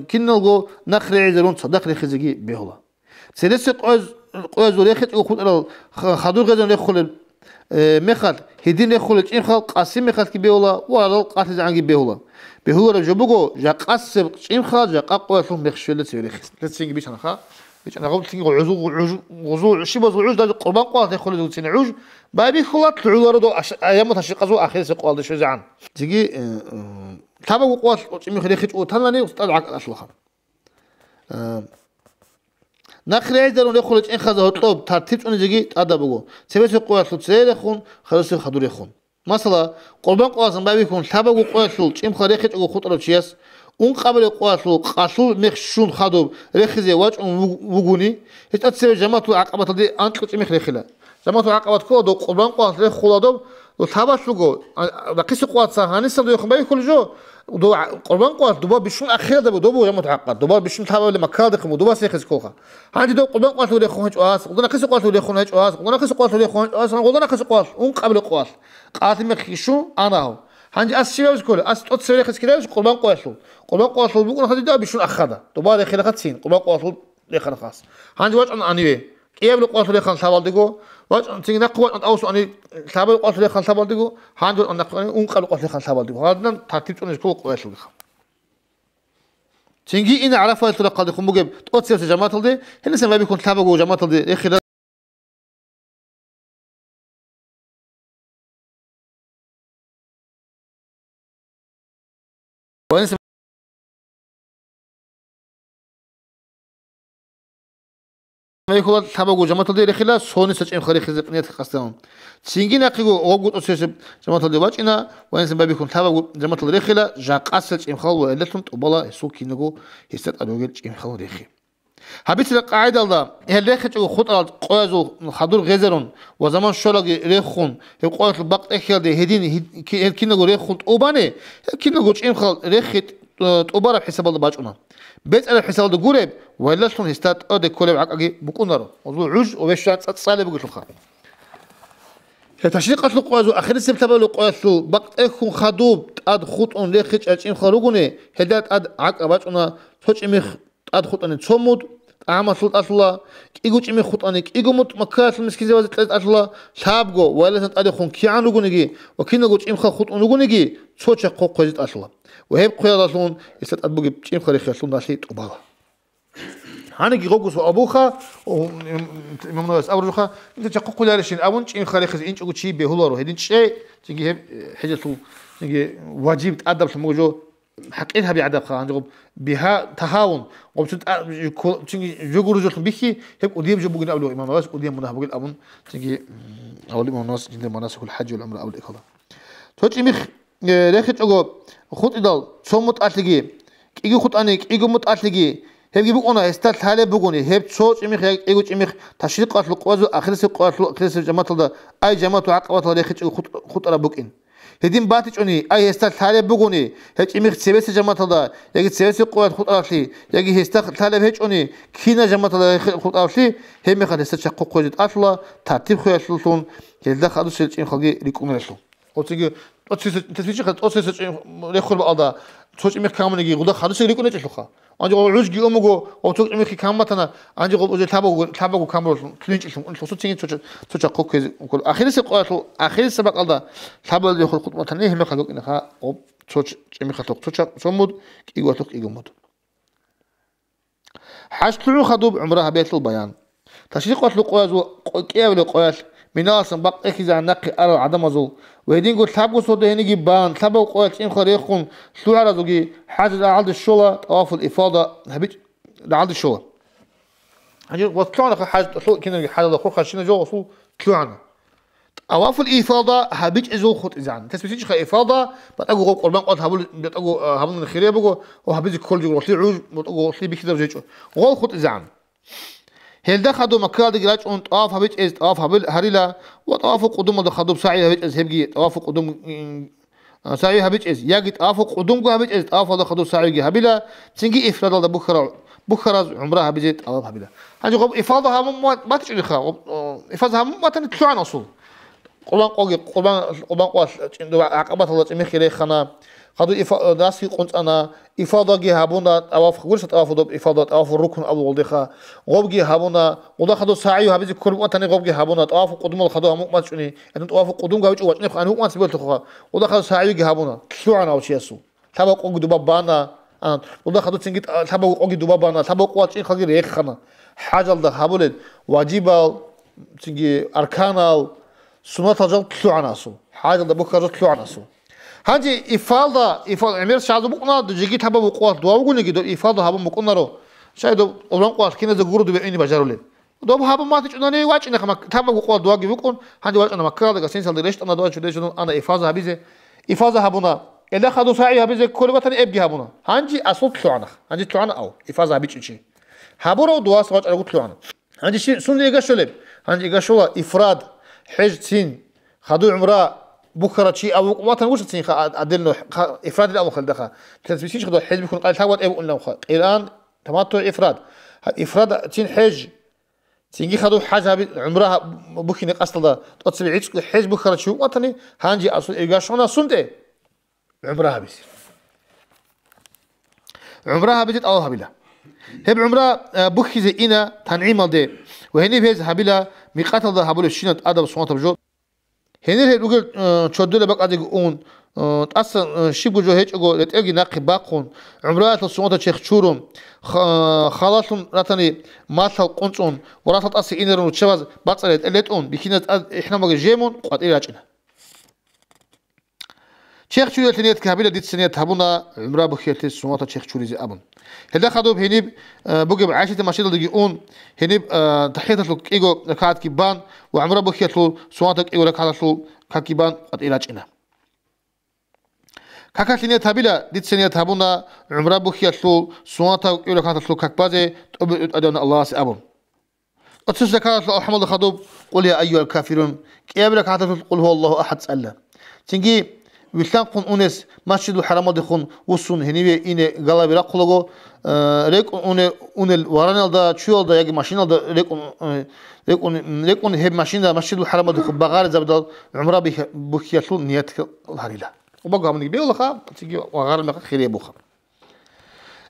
كينغو نخري عزرون صدق ريخيزگي بيهلا سدس قوز ريخيت خطاني خادو غزن ريخل مخال هدين يخلج إن خال قاسم مخال كي بيولا ولا قاتل عنكي بيولا بيهولا جبوجو جا قاسم إن خال جا قاقوا ثم مخشلة سيرخس لتسينج بيش أنا خا بيش أنا قبل تسينج عزو شبه عزو ده قربان قوات يخلج وتسين عوج بابي خلات العذر دو أيام تشقزو آخر سقوال ده شو زعان تيجي تابع قوات إن خلي خج وتناني وتطلع أصلها نخري عيدر ونخرج إن خذ هطلب ترتيب أن يجي أدبوه سبب قوات لتسير يخون خلاص خدور يخون مثلا قربان قواسن بابيكون ثابق قوات لتش إم خريخت أو خطر تشيس اون قبل قوات لو قاسول مخشون خدوب رخزي واج وجوني يتأثر جماعة العقبة دي أنت إم خريخلا جماعة العقبة كودو قربان قوات لخ خلادو وثابت لجو بقيس قوات سهاني صدق يخون بابيكون جو دو قربان قوات دوبا بيشون أخير ده دوبا جماعة عقد دوبا بيشون ثابت لمكان دخم دوبا سيخز كوخا عندي دو قربان قوات له خون جواز قلنا قيس قوات له خون جواز قلنا قيس قوات له خون جواز قلنا قيس قوات اون قبل قوات قاتم مخيشون أنا هو عندي أسيبش كله أسطوت سيخز كده قربان قوات له بيكون خدي ده بيشون أخذه دوبا دخل خدسين قربان قوات له دخل خاص عندي وجه أنيوه قبل قوات له خان ثابت ديكو وجه تيجي نقوات أن أوسو أني ثابت قوات له خان ثابت ديكو عندي أن نقوات اون قبل قوات له خان ثابت ديكو هذا ترتيب أن يكون قوات له تيجي إن عرفة الطرق قد يكون مجيب تقصي في جماعة الدي هنا سما بيكون ثابت وجماعة الدي إخلا وين ما يكون ثابت وجماعة الدي إخلا سوني سجين خارج خزبنيات خاصة تيجي نقيقو أوجود أساس جماعة الدي واجنا وين سما بيكون ثابت جماعة الدي إخلا جاق أساس إمخال وإلتهم تقبلا سوكي نجو هستات أدوجل إمخال ريخي هبيت القاعدة الله هل ريخت خطأ قوازو خدور غزرون وزمان شلقي ريخون يقول البقت إخيال ده هدين كنا جو ريخون أوباني كنا جو إم خل ريخت أوبارة بحساب الله باجونا بيت على حساب الله جورب ولا شلون هستات أدي كله عقاقي بكون نارو وضو عج وبيشان تصالي بقول الخا تشريق قتل قوازو آخر سبتبه لو قوازو بقت إخون خدوب أد خطون ريخت إم خلوجوني هدات أد عقاق باجونا توش إمخ أد خطون تصمد أعمل سلطة الله إيجوش إمي خطانك إيجو مت مكاس المسكين زواج تلات الله شابجو ولا سنت أدخون كيان لجونيجي وكنا جوش إم خطون لجونيجي صوت قوق قزت الله وهيب قيادة أصلون يستد أدبوجي إم خريخ أصلون ناسيت أبغى هاني جوجوس وأبوخا ومن الناس أبرزخا أنت تقوق لارشين أبونش إم خريخ إنش أقول شيء بهولارو هدين شيء تيجي هب حاجة تيجي واجب تأدب في موجو حقيقها بيعدب خان بها تهاون وبتد تيجي جوجو رجل بيكي هيك قديم جو بقول أولو إمام ناس قديم منها بقول أبون تيجي أولي إمام ناس جند مناسك الحج والعمرة أولي كذا توجي مخ رخت أجو خط إدال صومت أتلقي إيجو خط أنيك إيجو مت أتلقي هيك بقونا استات حالة بقوني هيك صوت إمخ إيجو إمخ تشريق أتلق وازو آخر سي قاتل آخر سي جماعة الله أي جماعة عقبات الله رخت خط أنا بقين هدين باتش أني أي هستال ثالث بقولي هيك إمك سبيس جماعة الله يجي سبيس قوات خط أصلي يجي هستال ثالث هيك أني كينا جماعة الله خط أصلي هم يخد هستال شق قوات أصلا ترتيب خير سلطون يلدا خدوا سلطين خلقي ريكون رسلو وتيجي تسويش خد أصل ريخول بعضا توش إمك كامل يجي غدا خدوا سلطين ريكون رسلوخا أنجي قول عوج جي أمجو أو توش إمك كامل تنا أنجي قول أجي تابو كامل تلينش إسلام أنت وصلت تيجي توش قوك وكل آخر سقوات آخر سبق الله تابو اللي يخل خطوة تانية هم خلوك إنها أو توش إمك خلوك توش صمود إيجواتك إيجومود حشتلو خدوب عمرها بيت البيان تشريق وصل قواز وكيف القواس مناس بق إخذ نقي أرى عدم زول وهدين قلت تابو صوت هني جبان تابو قواس إن خريخون سلو على زوجي حاجة لعند الشولة طواف الإفاضة هبيت لعند الشولة هني وطلعنا حاجة كنا حاجة لخو خشينا جو وصل طلعنا طواف الإفاضة هبيت إزول خط إزعان تسبيتش خا إفاضة بتأجو قربان قط هبول بتأجو هبول من الخيرية بقو وهبيت كل جو وصل عوج بتأجو وصل بكذا بجيجو غول خط إزعان هل دخلوا مكان دجاج أن طواف هبيت إز طواف هبل هريلا وطواف قدوم دخلوا بسعي هبيت إز هبجي طواف قدوم سعي هبيت إز يجي طواف قدوم جو هبيت إز طواف دخلوا سعي هبيلا تنجي إفراد الله بكرة عمرها هبيت طواف هبيلا هنجي قب إفاضها ما تجي خا إفاضها ما تنتلو عن أصول قربان قواس عقبات الله تمي خير خنا خدوا داسي قنت أنا إفاضة جه هابونا طواف ورثة طواف دوب إفاضة طواف الركن أول ولدخا غوب جه هابونا وده خدوا سعي هبيز كل وقت أنا غوب جه هابونا طواف قدوم الخدوا هم ما تشوني أنت طواف قدوم جاوج وقت أنا هو ما سبيل تخا وده خدوا سعي جه هابونا شو عنا أو شيء سو تبغى قوق دبابانا وده خدوا تنجت تبغى قوق دبابانا تبغى قوات إيه خلي ريخ خنا حاجة ده هابولد واجبة تنجي أركانال سنة تجل شو عنا سو حاجة ده بكرة شو عنا سو هانجي إفاضة عمير شعب بقنا دجيت هبا بقوات دوا وقولي كده إفاضة هبا بقنا رو شايد أولان قوات كنا زجورو دبيني بجارولين دوب هبا ما تجناني واج إنك ما هبا بقوات دوا جي بقون هانجي واج أنا مكة ده قصين سال ليش أنا دوا شو ليش أنا إفاضة هبيزة إفاضة هبونا إلا خدوا ساعي هبيزة كل وقت أنا أبجي هبونا هانجي أصل تلوانا هانجي تلوانا أو إفاضة هبيج شيء هبورا دوا سواج أنا قلت تلوانا هانجي شيء سن إيجا شلب هانجي إيجا شوا إفراد حج سين خدوا عمره بكرة شيء أو ما تنقولش تسين عدلنا إفراد الأول خل دخل تسبيسيش خدوا حج بيكون قال ثوات أبو قلنا خل الآن تماطع إفراد تين حج تيجي خدوا حاجة عمرها بكين قصد ده تصبح عيش حج بكرة شيء ما تني هانجي أصل إيجاشونا سنتة عمرها بيصير عمرها بيجت الله هبلا هب عمرها بكي زي إنا تنعيم ده وهني بيز هبلا ميقات ده هبلو الشينة أدب صوت بجو هني هيروجل تشدله بق أديك أون أصلا شيبو جو هيك أقول لتأجي ناقي باقون عمرات الصوت شيخ شورم خلاصهم راتني ماثل قنصون وراتت أصل إنرون وتشواز بتصلت اللتون بكينة إحنا ما جيمون قد إيه راجنا شيخ شوري تنيت كهبيلة ديت سنية هبونا عمرا بخيرت الصوت شيخ شوري زي أبن هذا خدوب هنيب بوجب عايشة ماشية اللي يجون هنيب تحيط لك إيجو ركعات كيبان وعمرا بخيرت له صوتك إيجو ركعات له كيبان قد إيه راجنا كاكاتينيا تابيلا ديت سنيا تابونا عمره بوخيا سو سواتا يقول لك سو كاكبازي ادون الله سابو اتس زكاه الحمد خطوب قل يا ايها الكافرون كيابلك قل هو الله احد سأله تنجي ويسلام قن أونس مسجد الحرام دخون وصون هني إني قال بيرا قلقو ريك أون الوران دا شو دا يجي ماشين دا ريك أون هب ماشين دا مسجد الحرام دخون بغار زبدال عمره بخياسون نيات الهريلة وبقى من يبيو لخا تيجي وغار لك خيري بوخا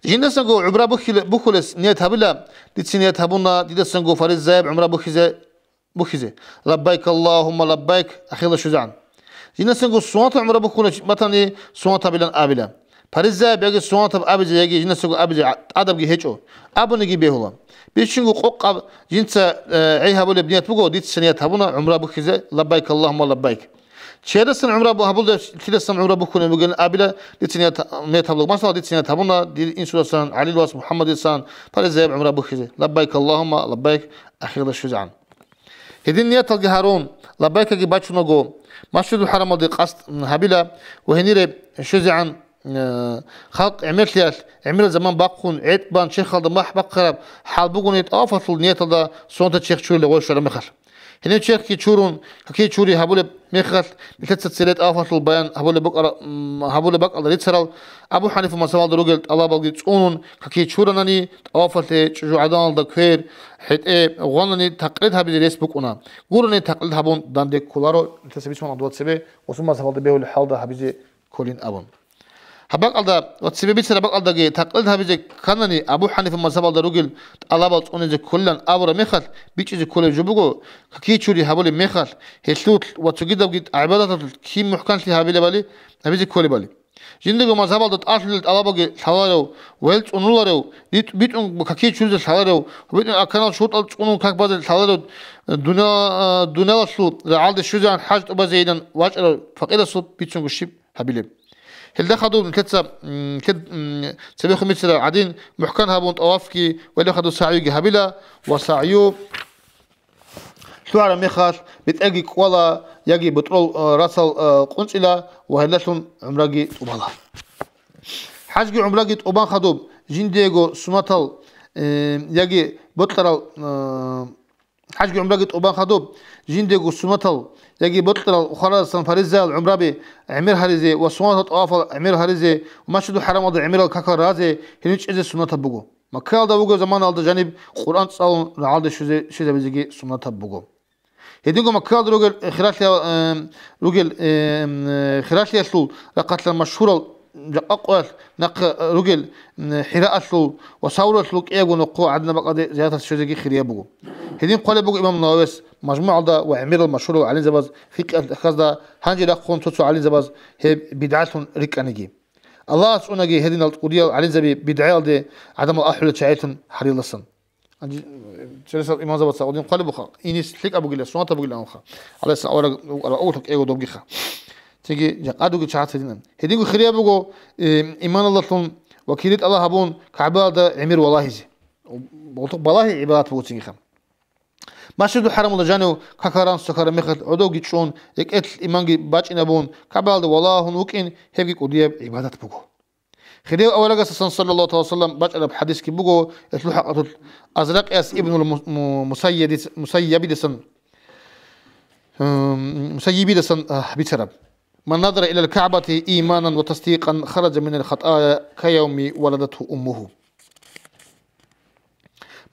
جينا سنقو عمره بخلص نيات هبلا ديت نيات هبونا ديت سنقو فريز زاب عمره بخيزة لبيك اللهم لبيك أخي الله شجعان جينا سنقول سوانت عمره بكون مثلا سوانت بلان أبلا فريزة بيجي سوانت أبجي يجي جينا سنقول أبجي أدب جي هيجو أبو نجي بيهولا بيشنقول قق جنسا عيها بقول بنيات بقول ديت سنيات هبونا عمره بخيزة لبيك اللهم لبيك شهر سن عمره هبول كذا سن عمره بكون بيقول أبلا ديت سنيات ميت هبول مثلا ديت سنيات هبونا ديت إنسان سن علي الواس محمد إنسان فريزة عمره بخيزة لبيك اللهم لبيك أخي الله شجعان هدين نيات الجهارون لبيك جي باتشو نجو مسجد الحرام دي قصد هبيلا وهنيري شجعان خلق عمل زمان باقون عيد بان شيخ هذا ما بقرب حال بقون يتقافل نيات هذا صوت الشيخ شوري لغوي شوري مخل هنا الشيخ كي تشورون كي تشوري هبول مخل بثلاث سنوات قافل البيان هبول بقى الله يتسرل أبو حنيفة مسوال دروجل الله بقى تقولون كي تشورناني قافل جوعدان دكير حيت غنني تقليد هبي الفيسبوك أنا قولني تقليد هبون داندك كولارو تسبيش من عدوات سبي وثم مسوال دبيه الحال ده هبي كولين أبون هبق الله وتسبي بيصير هبق الله جي تقليد هبي كانني أبو حنيفة مسوال دروجل الله بقى تقولني زي كلن أبو مخل بيجي زي كل جبوجو كي تشوري هبول مخل هسلوت وتجد بقيت عبادة كي محكم لي هبي بالي هبي زي كل بالي جندگو مذهب داد أصل الألباقي حوارو ويلت أنولارو بيتون كي تشوز حوارو وبيتون أكنال شوط أنو كاك بعض الحوارو دنيا الصوت رعالد الشجعان حاج أبازيدان واجر فقير الصوت بيتون قشيب هبيله هل دخلوا من كتسا كد سبيخو مثل عدين محكم هابون طوافكي ولا خدوا سعيو هبيله وسعيو شوارع مخال بتأجي كولا يجي بترول راسل قنصلة وهلتون عمرجي وبلا حاجة عمرجي وبان خدوب جنديجو سماتل يجي بطلر حاجة عمرجي وبان خدوب جنديجو سماتل يجي بطلر خلاص فريزال عمربي عمير هريزي وسمات طوافل عمير هريزي ومشهد حرام وضع عمير الكاكر رازي هنيش إذا سنة بوجو مكال ده بوجو زمان على جانب قرآن صالون رعالد شذا بيجي سنة بوجو هديكو مكال روجل خراشلي أسلو لقتل المشهور أقوال نق روجل حراء أسلو وصور أسلو كأجو نقو عندنا بقى زيادة الشذي خيرية بوجو هدين قال بوجو إمام نواس مجموعة ده وعمير المشهور علي زباز فيك الخاص هانجي لقون توتو علي زباز هي بدعاتهم ركانجي الله سبحانه هدين القضية علي زبي بدعاء ده عدم الأحوال شعيتهم حريل الصن جلس الإمام زبط سعودين قلبه خا إنيس ليك أبو جلس سوات أبو جلس أنخا على سأورا أوتك إيجو دوبجي خا تيجي جقادو جشعات هدينا هدينكو خريا بقو إيمان الله تون وكيلت الله هبون كعباد ده عمير والله زي بقولك بالله عبادات بقول تيجي خا مسجد الحرام الله جانو ككران سكر مخت عدو جيتشون يكأت إيمانجي باج إنابون كعباد والله هنوكين هيجي قديم عبادات بقو خديو أولا قصة صلى الله عليه وسلم بجأ بحديث كي بقو يتلو حق أزرق أس ابن المسيب دسن مسيبي دسن بيترب من نظر إلى الكعبة إيمانا وتصديقا خرج من الخطايا كيوم ولدته أمه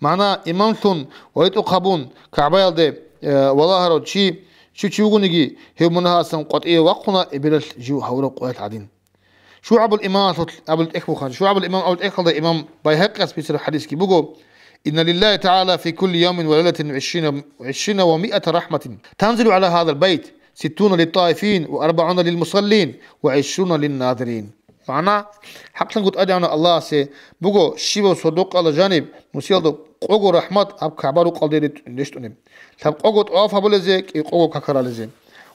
معنى إمامتون ويتقبون كعبة يلدي والله هرو شي وغنجي هي منها سن قطعي وقنا إبرل جو هورو قوات عدين شو عبد الإمام أبو الإخوة خان شو عبد الإمام أبو الإخوة ده إمام بيهقس بيصير حديث كي بقول إن لله تعالى في كل يوم وليلة 20 و100 رحمة تنزل على هذا البيت 60 للطائفين و40 للمصلين و20 للناظرين معناه حقا قلت أدعنا الله سي بقول شيبه صدوق على جانب مسيلدو قوغو رحمة أب كعبارو قلدي لشتوني تاب قوغو طواف أبو لزيك قوغو كاكرا لزين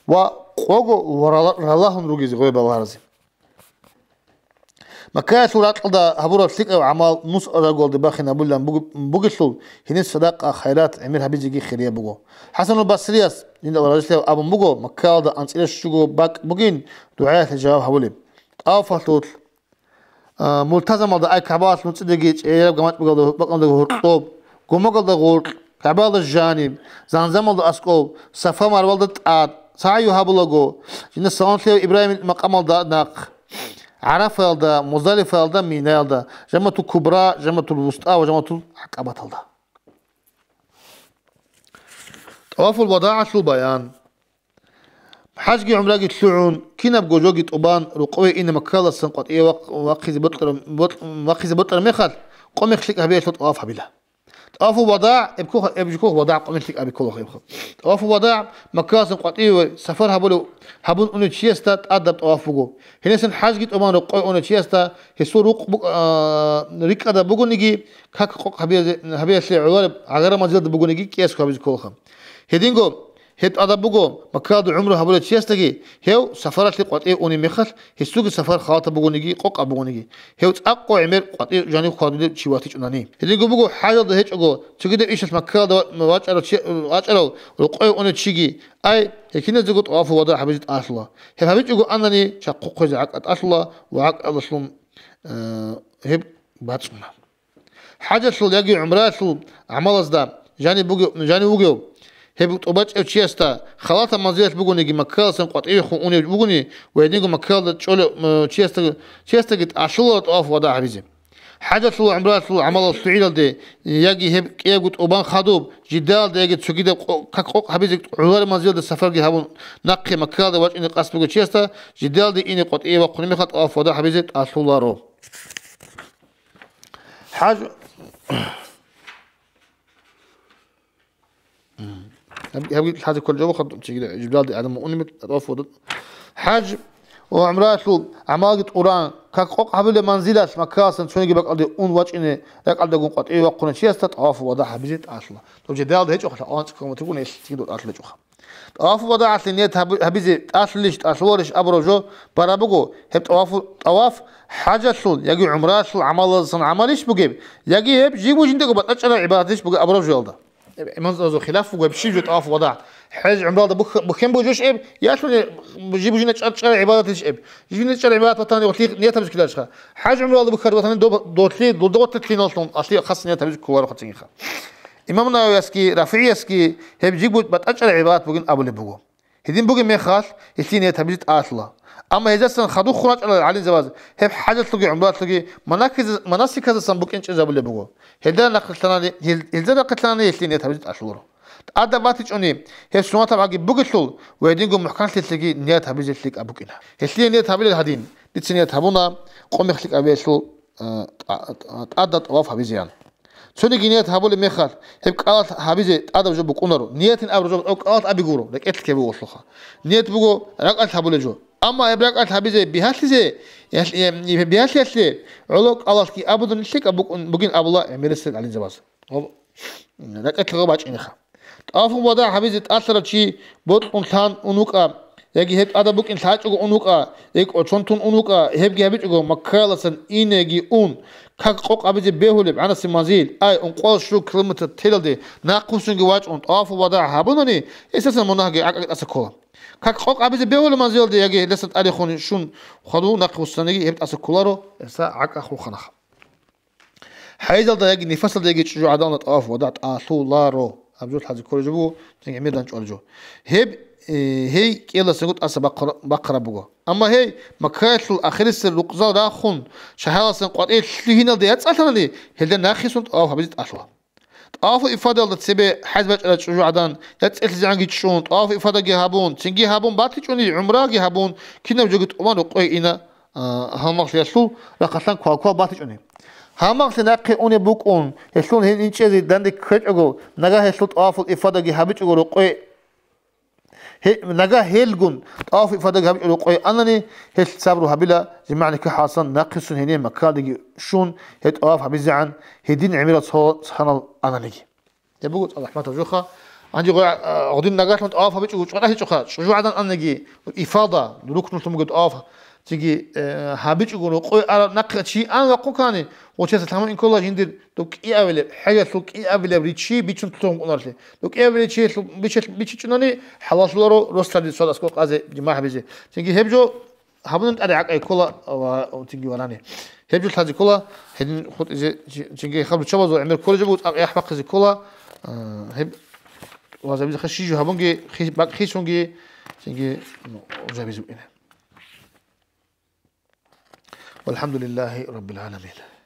وقوغو ورالله نروجيزي غيب الله رزي مكاس ولات قلدا هبورا فيك أو عمال نص أرجول دباخنا بولن بوجسلو هني الصداقة خيرات عمير حبيجي خيرية بوجو حسن البصرياس إن الله رجله أبو بوجو مكال دا أنت إيش شو باك بوجين دعاء الجواب حولي طافلتول ملتزم على أي كعبات متصدقيج إيه جماعة بقول ده هرطوب قوم ده غور كعبات الجانب زنزم على أسكوب سفا مر والده تقاد سعيو هبلغو جن سلام في إبراهيم مقام ده ناق عرف ده مزدلف ده مينا ده جماعة الكبرى جماعة الوسطى وجماعة العقبات ده طواف الوداع شو بيان حاجة عمرك تلعون كنا بجوجي طبان رقوي إن مكالا سنقط إيه وقخذ بطل مخل قوم يخلق هبيه طواف هبيله طواف وداع ابجكوه وداع قوم يخلق أبي كله خيبخ طواف وداع مكالا سنقط إيه سفر هبون أنو تشيستا تأدب طواف بجو هنا سن حاجة طبان رقوي أنو تشيستا هسو ريك أدا بجو نجي كاك قوق هبيه سلي عوالب عغير مزيد بجو نجي كيسكو هبيه كله خم هدينجو هت أدبوجو مكاد عمره هبولت شيستجي هيو سفرت لقطع أوني مخل هسوق سفر خاطر بقونيجي قق أبقونيجي هيو تأقو عمر قطع جاني خاطر شواتي جناني هذي بقو حاجة ده هيك أقو تقدر إيش مكاد واجرو رقع أوني تشيجي أي هكذا زوجت طواف وضع حبيت أصلا هب حبيت أقو أنني شقق زعق أصلا وعق أصلا هب باتسمنا حاجة شو يجي عمره شو عمل أصلا جاني بقو هب طباش أشياستا خلاص مزيات بقولي جي مكال سنقطعي خوني بقولي ويدينكو مكال تشول شياستا جت عشلة طواف وضع حبيزي حاجة شو عمرها شو عمل السعيد ده يجي هب يجي أوبان خدوب جدال ده يجي تسجيل كقوق حبيزي عوار مزيات السفر جي هبون نقي مكال ده واش إني قص بقول شياستا جدال ده إني قطعي وقني مخط طواف وضع حبيزي عشلة رو حاجة هبقي الحاجة كل جواب خد تيجي جبال دي عدم مؤنمة طواف وضد حاج وعمرها شو عمالة قرآن كقوق قبل منزلة مكاسن شو يجيبك على أون واتش إنه لك على جون قط إيه وقنا شيء استطاف وضع بيزيد أصلا تو جدال ده هيك أخلا أنت كم تقول إيش تيجي دور أصلا جوخا طواف وضع أصلا نيت هبيزيد أصليش أصورش أبرجو برابقو هب طواف حاجة شو يجي عمرها شو عمل صن عمليش بجيب يجي هب جيبوا جندك وبتأجر عبادتش بجي أبرجو يلده منزل خلاف وبشيء طواف وضع حج عمره ده بخيم بوجوش إب ياشون بجيبوا جينا تشار عبادة إيش إب جينا تشار عبادة وطني وطلي نيتها مش كلاش خا حج عمره ده بخير وطني دوتلي تلين أصلا أصلي خاص نيتها مش كوار خاطين خا إمامنا يسكي رافعي يسكي هي بجيبوا بتأجر عبادة بقول أبو اللي بقول هدين بقول ميخال يتلين نيتها مش أصلا أما إذا سن خدوا خراج على زواج هي حاجة تلقي عمره تلقي مناسك هذا سن بقول إنش أبو اللي بقول هذا نقلنا يتلين نيتها مش أصلا أدا باتج أني هي سنة تبعي بقول ويدينكم محكمة تلقي نيات هبيز تلقي أبوكنا هسلي نيات هبيل الهدين ديتسنيات هبونا قوم يخلق أبيشل أدا طواف هبيزيان سوني نيات هبول مخال هب قالت هبيز أدا جو بكونرو نيات أبرجو أو قالت أبي جورو لك إتلك بيقول شلخا نيات بقول رقعت هبول جو أما إبراق هبيز بهالزي بهالزي علوك الله كي أبو نشك أبوكين أبو الله ميرسل على الزواج لك إتلك باش إنخا طواف وضع حبيزة أثر شيء بود إنسان أنوكا يجي هب هذا بوك إنسان أجو أنوكا يك أشونتون أنوكا هب جابت أجو مكالسن إنجي كقوق حبيزة بيهولب عنا سمازيل أي أنقاش شو كلمة تيل دي ناقوسن جواج أن طواف وضع هبونني أساسا مناهج عقد أسكولا كقوق حبيزة بيهول مازيل دي يجي لسه أدي خون شون خدو ناقوسن يجي هبت أسكولارو إسا عق أخو خنخ حيزل ده يجي نفصل ده يجي شجوع عدان طواف وضع أصولارو أبجول حاجة كل جبوا تيجي ميدان شو هب هي كيلا سنقول أس بقرة بقى أما هي مكايت الأخير السلوقزا راخون شهادة سنقول إيه اللي هنا ديات أصلا لي هل ده ناخي سنت أو حبيت أصلا طاف إفادة الله تسبة حزب على شجوع عدان يتسأل زعان جيتشون طاف إفادة جهابون تنجي هابون باتي شوني عمره جهابون كنا بجوجت أمان وقوي إنا هم يسلو رقصان كوا باتي شوني هامك سناقي أوني بوك أون هسلون هين إنشيء زي داندي كريت أجو نجا هسلون طاف إفادة جهابيت أجو رقي نجا هيلجون طاف إفادة جهابيت أجو رقي أنني هس صبروا هبلا جمعني كحسن ناقص هني مكان شون هت طاف هبيزعن هدين عميرة سبحان أنا نجي يبغوا الله رحمة الجوخة عندي غدين نجات من طاف هبيت أجو شغله هيك شو عدن أنا نجي إفادة دروك نطلب مجد طاف تيجي هابيت أجو رقي أنا نقل شيء أنا وقو كاني وشيء تمام إن كل جندر لوك إيه أولي حاجة لوك إيه أولي بريتشي بيشون تلوم قنارله لوك إيه أولي شيء بيشونني حلاش لورو رستدي صاد أسكوك أزي جماعة بيجي تيجي هبجو هبون أريعك أي كلا أو تيجي وراني هبجل هذه كلا هدين خد إذا تيجي خبر شباب وعمل كل جبوت أحبق هذه كلا هب وهذا بيز خشيجو هبونجي خيسونجي تيجي وجابيزو إنه والحمد لله رب العالمين.